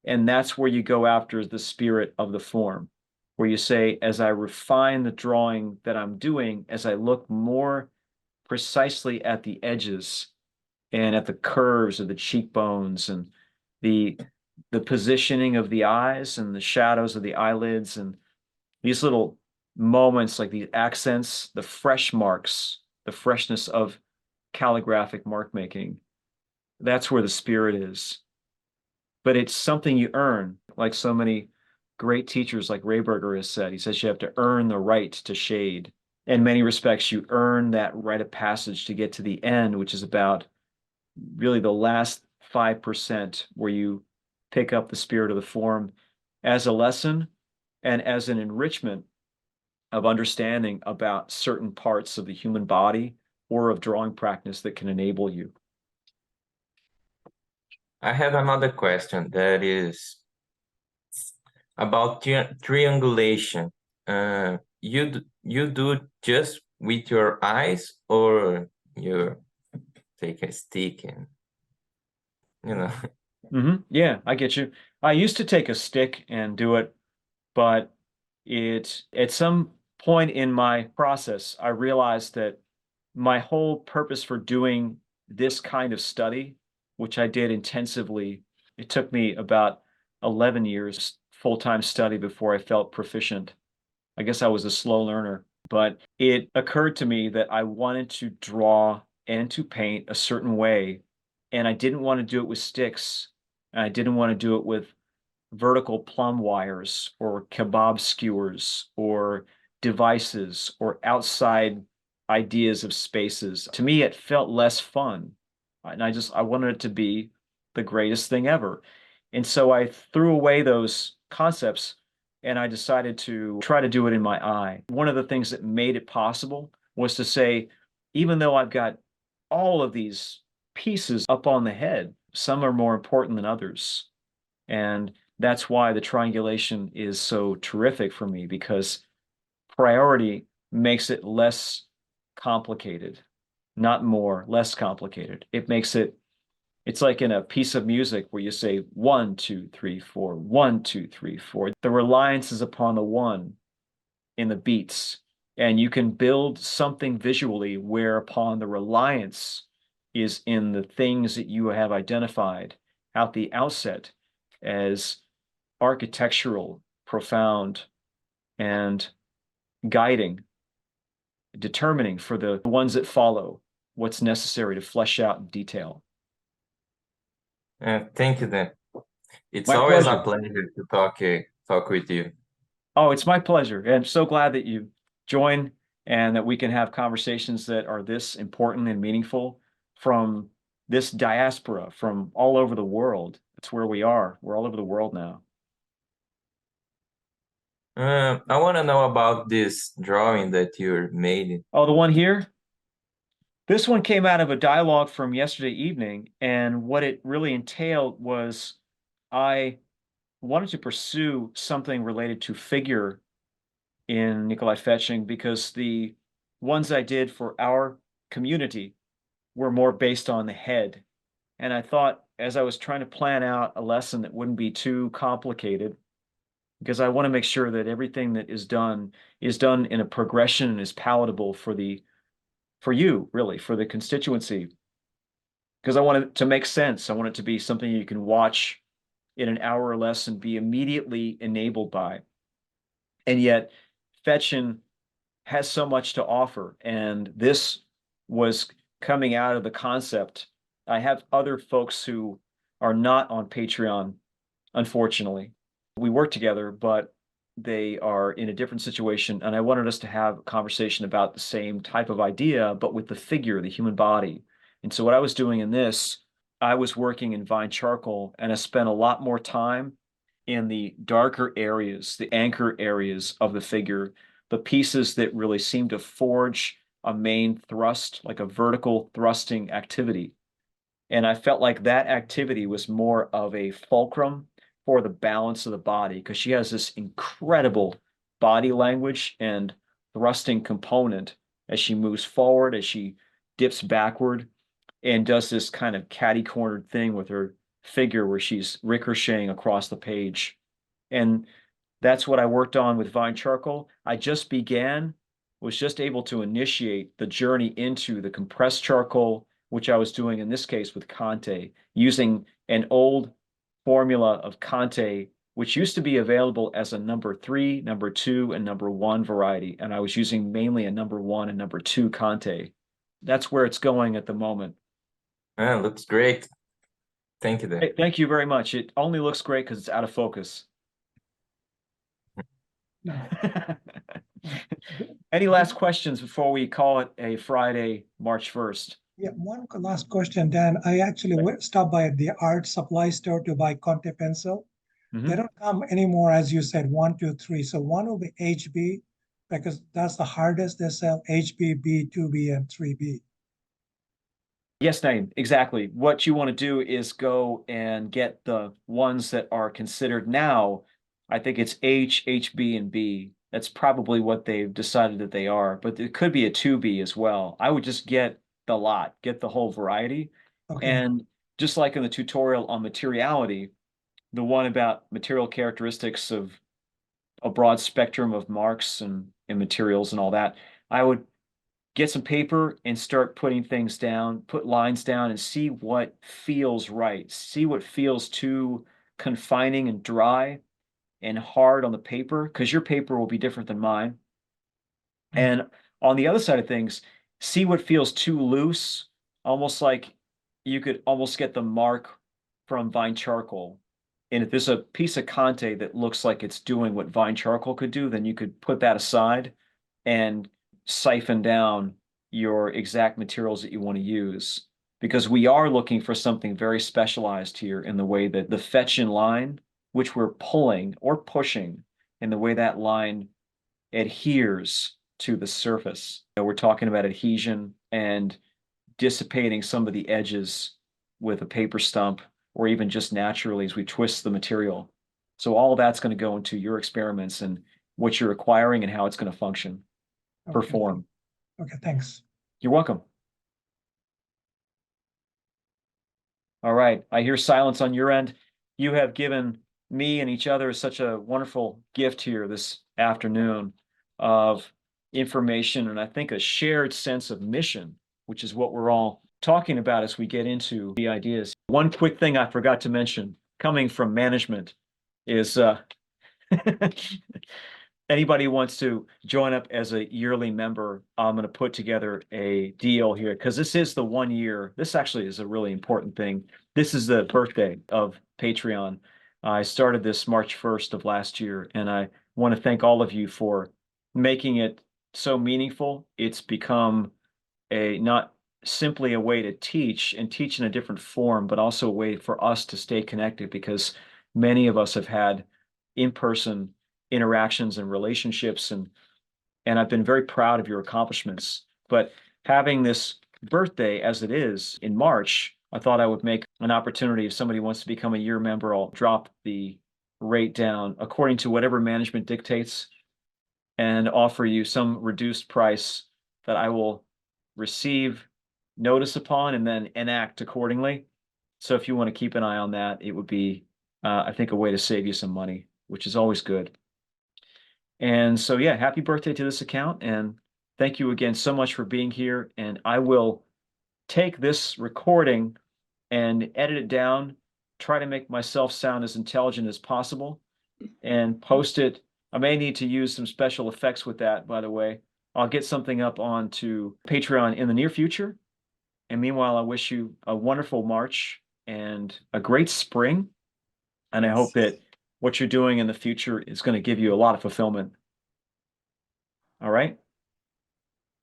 [SPEAKER 1] And that's where you go after the spirit of the form, where you say, as I refine the drawing that I'm doing, as I look more precisely at the edges and at the curves of the cheekbones and the positioning of the eyes and the shadows of the eyelids and these little moments like these accents, the fresh marks, the freshness of calligraphic mark making. That's where the spirit is. But it's something you earn, like so many great teachers like Rayberger has said. He says you have to earn the right to shade. In many respects, you earn that rite of passage to get to the end, which is about really the last 5% where you pick up the spirit of the form as a lesson and as an enrichment of understanding about certain parts of the human body or of drawing practice that can enable you.
[SPEAKER 8] I have another question that is about triangulation. You do just with your eyes, or you take a stick and
[SPEAKER 1] Yeah, I get you. I used to take a stick and do it, but at some point in my process, I realized that my whole purpose for doing this kind of study, which I did intensively, it took me about 11 years full-time study before I felt proficient. I guess I was a slow learner, but it occurred to me that I wanted to draw and to paint a certain way, and I didn't want to do it with sticks, and I didn't want to do it with vertical plumb wires or kebab skewers or devices or outside ideas of spaces. To me, it felt less fun. And I wanted it to be the greatest thing ever. And so I threw away those concepts and I decided to try to do it in my eye. One of the things that made it possible was to say, even though I've got all of these pieces up on the head, some are more important than others. And that's why the triangulation is so terrific for me, because priority makes it less complicated, not more, less complicated. It makes it's like in a piece of music where you say 1, 2, 3, 4, 1, 2, 3, 4. The reliance is upon the one in the beats, and you can build something visually whereupon the reliance is in the things that you have identified at the outset as architectural, profound, and guiding determining for the ones that follow what's necessary to flesh out in detail.
[SPEAKER 8] Thank you, Dan. It's
[SPEAKER 1] My
[SPEAKER 8] always
[SPEAKER 1] pleasure.
[SPEAKER 8] a pleasure to talk with you.
[SPEAKER 1] Oh, it's my pleasure. And I'm so glad that you join and that we can have conversations that are this important and meaningful from this diaspora from all over the world. That's where we are. We're all over the world now.
[SPEAKER 8] I want to know about this drawing that you made.
[SPEAKER 1] Oh, the one here? This one came out of a dialogue from yesterday evening, and what it really entailed was I wanted to pursue something related to figure in Nikolai Fechin because the ones I did for our community were more based on the head. And I thought as I was trying to plan out a lesson that wouldn't be too complicated, because I want to make sure that everything that is done in a progression and is palatable for you, really, for the constituency. Because I want it to make sense. I want it to be something you can watch in an hour or less and be immediately enabled by. And yet, Fechin has so much to offer. And this was coming out of the concept. I have other folks who are not on Patreon, unfortunately. We work together, but they are in a different situation. And I wanted us to have a conversation about the same type of idea, but with the figure, the human body. And so what I was doing in this, I was working in Vine charcoal, and I spent a lot more time in the darker areas, the anchor areas of the figure, the pieces that really seem to forge a main thrust, like a vertical thrusting activity. And I felt like that activity was more of a fulcrum for the balance of the body, because she has this incredible body language and thrusting component as she moves forward, as she dips backward, and does this kind of catty-cornered thing with her figure where she's ricocheting across the page. And that's what I worked on with Vine charcoal. I just was just able to initiate the journey into the compressed charcoal, which I was doing in this case with Conte, using an old formula of Conte, which used to be available as a number 3, number 2, and number 1 variety. And I was using mainly a number 1 and number 2 Conte. That's where it's going at the moment.
[SPEAKER 8] Looks great. Thank you, Dan.
[SPEAKER 1] Hey, thank you very much. It only looks great because it's out of focus. Any last questions before we call it a Friday, March 1st?
[SPEAKER 3] Yeah, one last question, Dan. I actually stopped by the art supply store to buy Conte pencil. They don't come anymore, as you said, 1, 2, 3. So one will be HB, because that's the hardest they sell, HB, B, 2B, and 3B.
[SPEAKER 1] Yes, Naeem, exactly. What you want to do is go and get the ones that are considered now, I think it's H, HB, and B. That's probably what they've decided that they are, but it could be a 2B as well. I would just get the lot, get the whole variety.
[SPEAKER 3] Okay.
[SPEAKER 1] And just like in the tutorial on materiality, the one about material characteristics of a broad spectrum of marks and materials and all that, I would get some paper and start putting things down, put lines down and see what feels right. See what feels too confining and dry and hard on the paper, because your paper will be different than mine. And on the other side of things, see what feels too loose, almost like you could almost get the mark from Vine charcoal. And if there's a piece of Conte that looks like it's doing what Vine charcoal could do, then you could put that aside and siphon down your exact materials that you want to use. Because we are looking for something very specialized here in the way that the Fechin line, which we're pulling or pushing, in the way that line adheres to the surface. We're talking about adhesion and dissipating some of the edges with a paper stump, or even just naturally as we twist the material. So all of that's going to go into your experiments and what you're acquiring and how it's going to function, perform.
[SPEAKER 3] Okay, thanks.
[SPEAKER 1] You're welcome. All right, I hear silence on your end. You have given me and each other such a wonderful gift here this afternoon of information, and I think a shared sense of mission, which is what we're all talking about as we get into the ideas. One quick thing I forgot to mention, coming from management, is anybody who wants to join up as a yearly member, I'm going to put together a deal here because this is the 1 year. This actually is a really important thing. This is the birthday of Patreon. I started this March 1st of last year, and I want to thank all of you for making it so meaningful. It's become a not simply a way to teach and teach in a different form, but also a way for us to stay connected because many of us have had in-person interactions and relationships, and I've been very proud of your accomplishments. But having this birthday as it is in March, I thought I would make an opportunity. If somebody wants to become a year member, I'll drop the rate down according to whatever management dictates and offer you some reduced price that I will receive notice upon and then enact accordingly. So if you want to keep an eye on that, it would be, I think, a way to save you some money, which is always good. And so, yeah, happy birthday to this account. And thank you again so much for being here. And I will take this recording and edit it down, try to make myself sound as intelligent as possible, and post it. I may need to use some special effects with that, by the way. I'll get something up onto Patreon in the near future. And meanwhile, I wish you a wonderful March and a great spring. And I hope that what you're doing in the future is going to give you a lot of fulfillment. All right?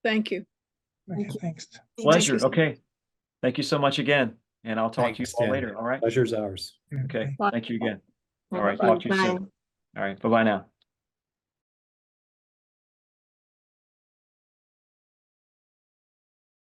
[SPEAKER 9] Thank you.
[SPEAKER 3] Okay, thanks.
[SPEAKER 1] Pleasure. Okay. Thank you so much again. And I'll talk to you all
[SPEAKER 7] Stan.
[SPEAKER 1] later. All right?
[SPEAKER 7] Pleasure's ours.
[SPEAKER 1] Okay.
[SPEAKER 9] Bye.
[SPEAKER 1] Thank you again. All right.
[SPEAKER 5] Bye.
[SPEAKER 1] Talk to you soon.
[SPEAKER 5] Bye.
[SPEAKER 1] All right. Bye-bye now.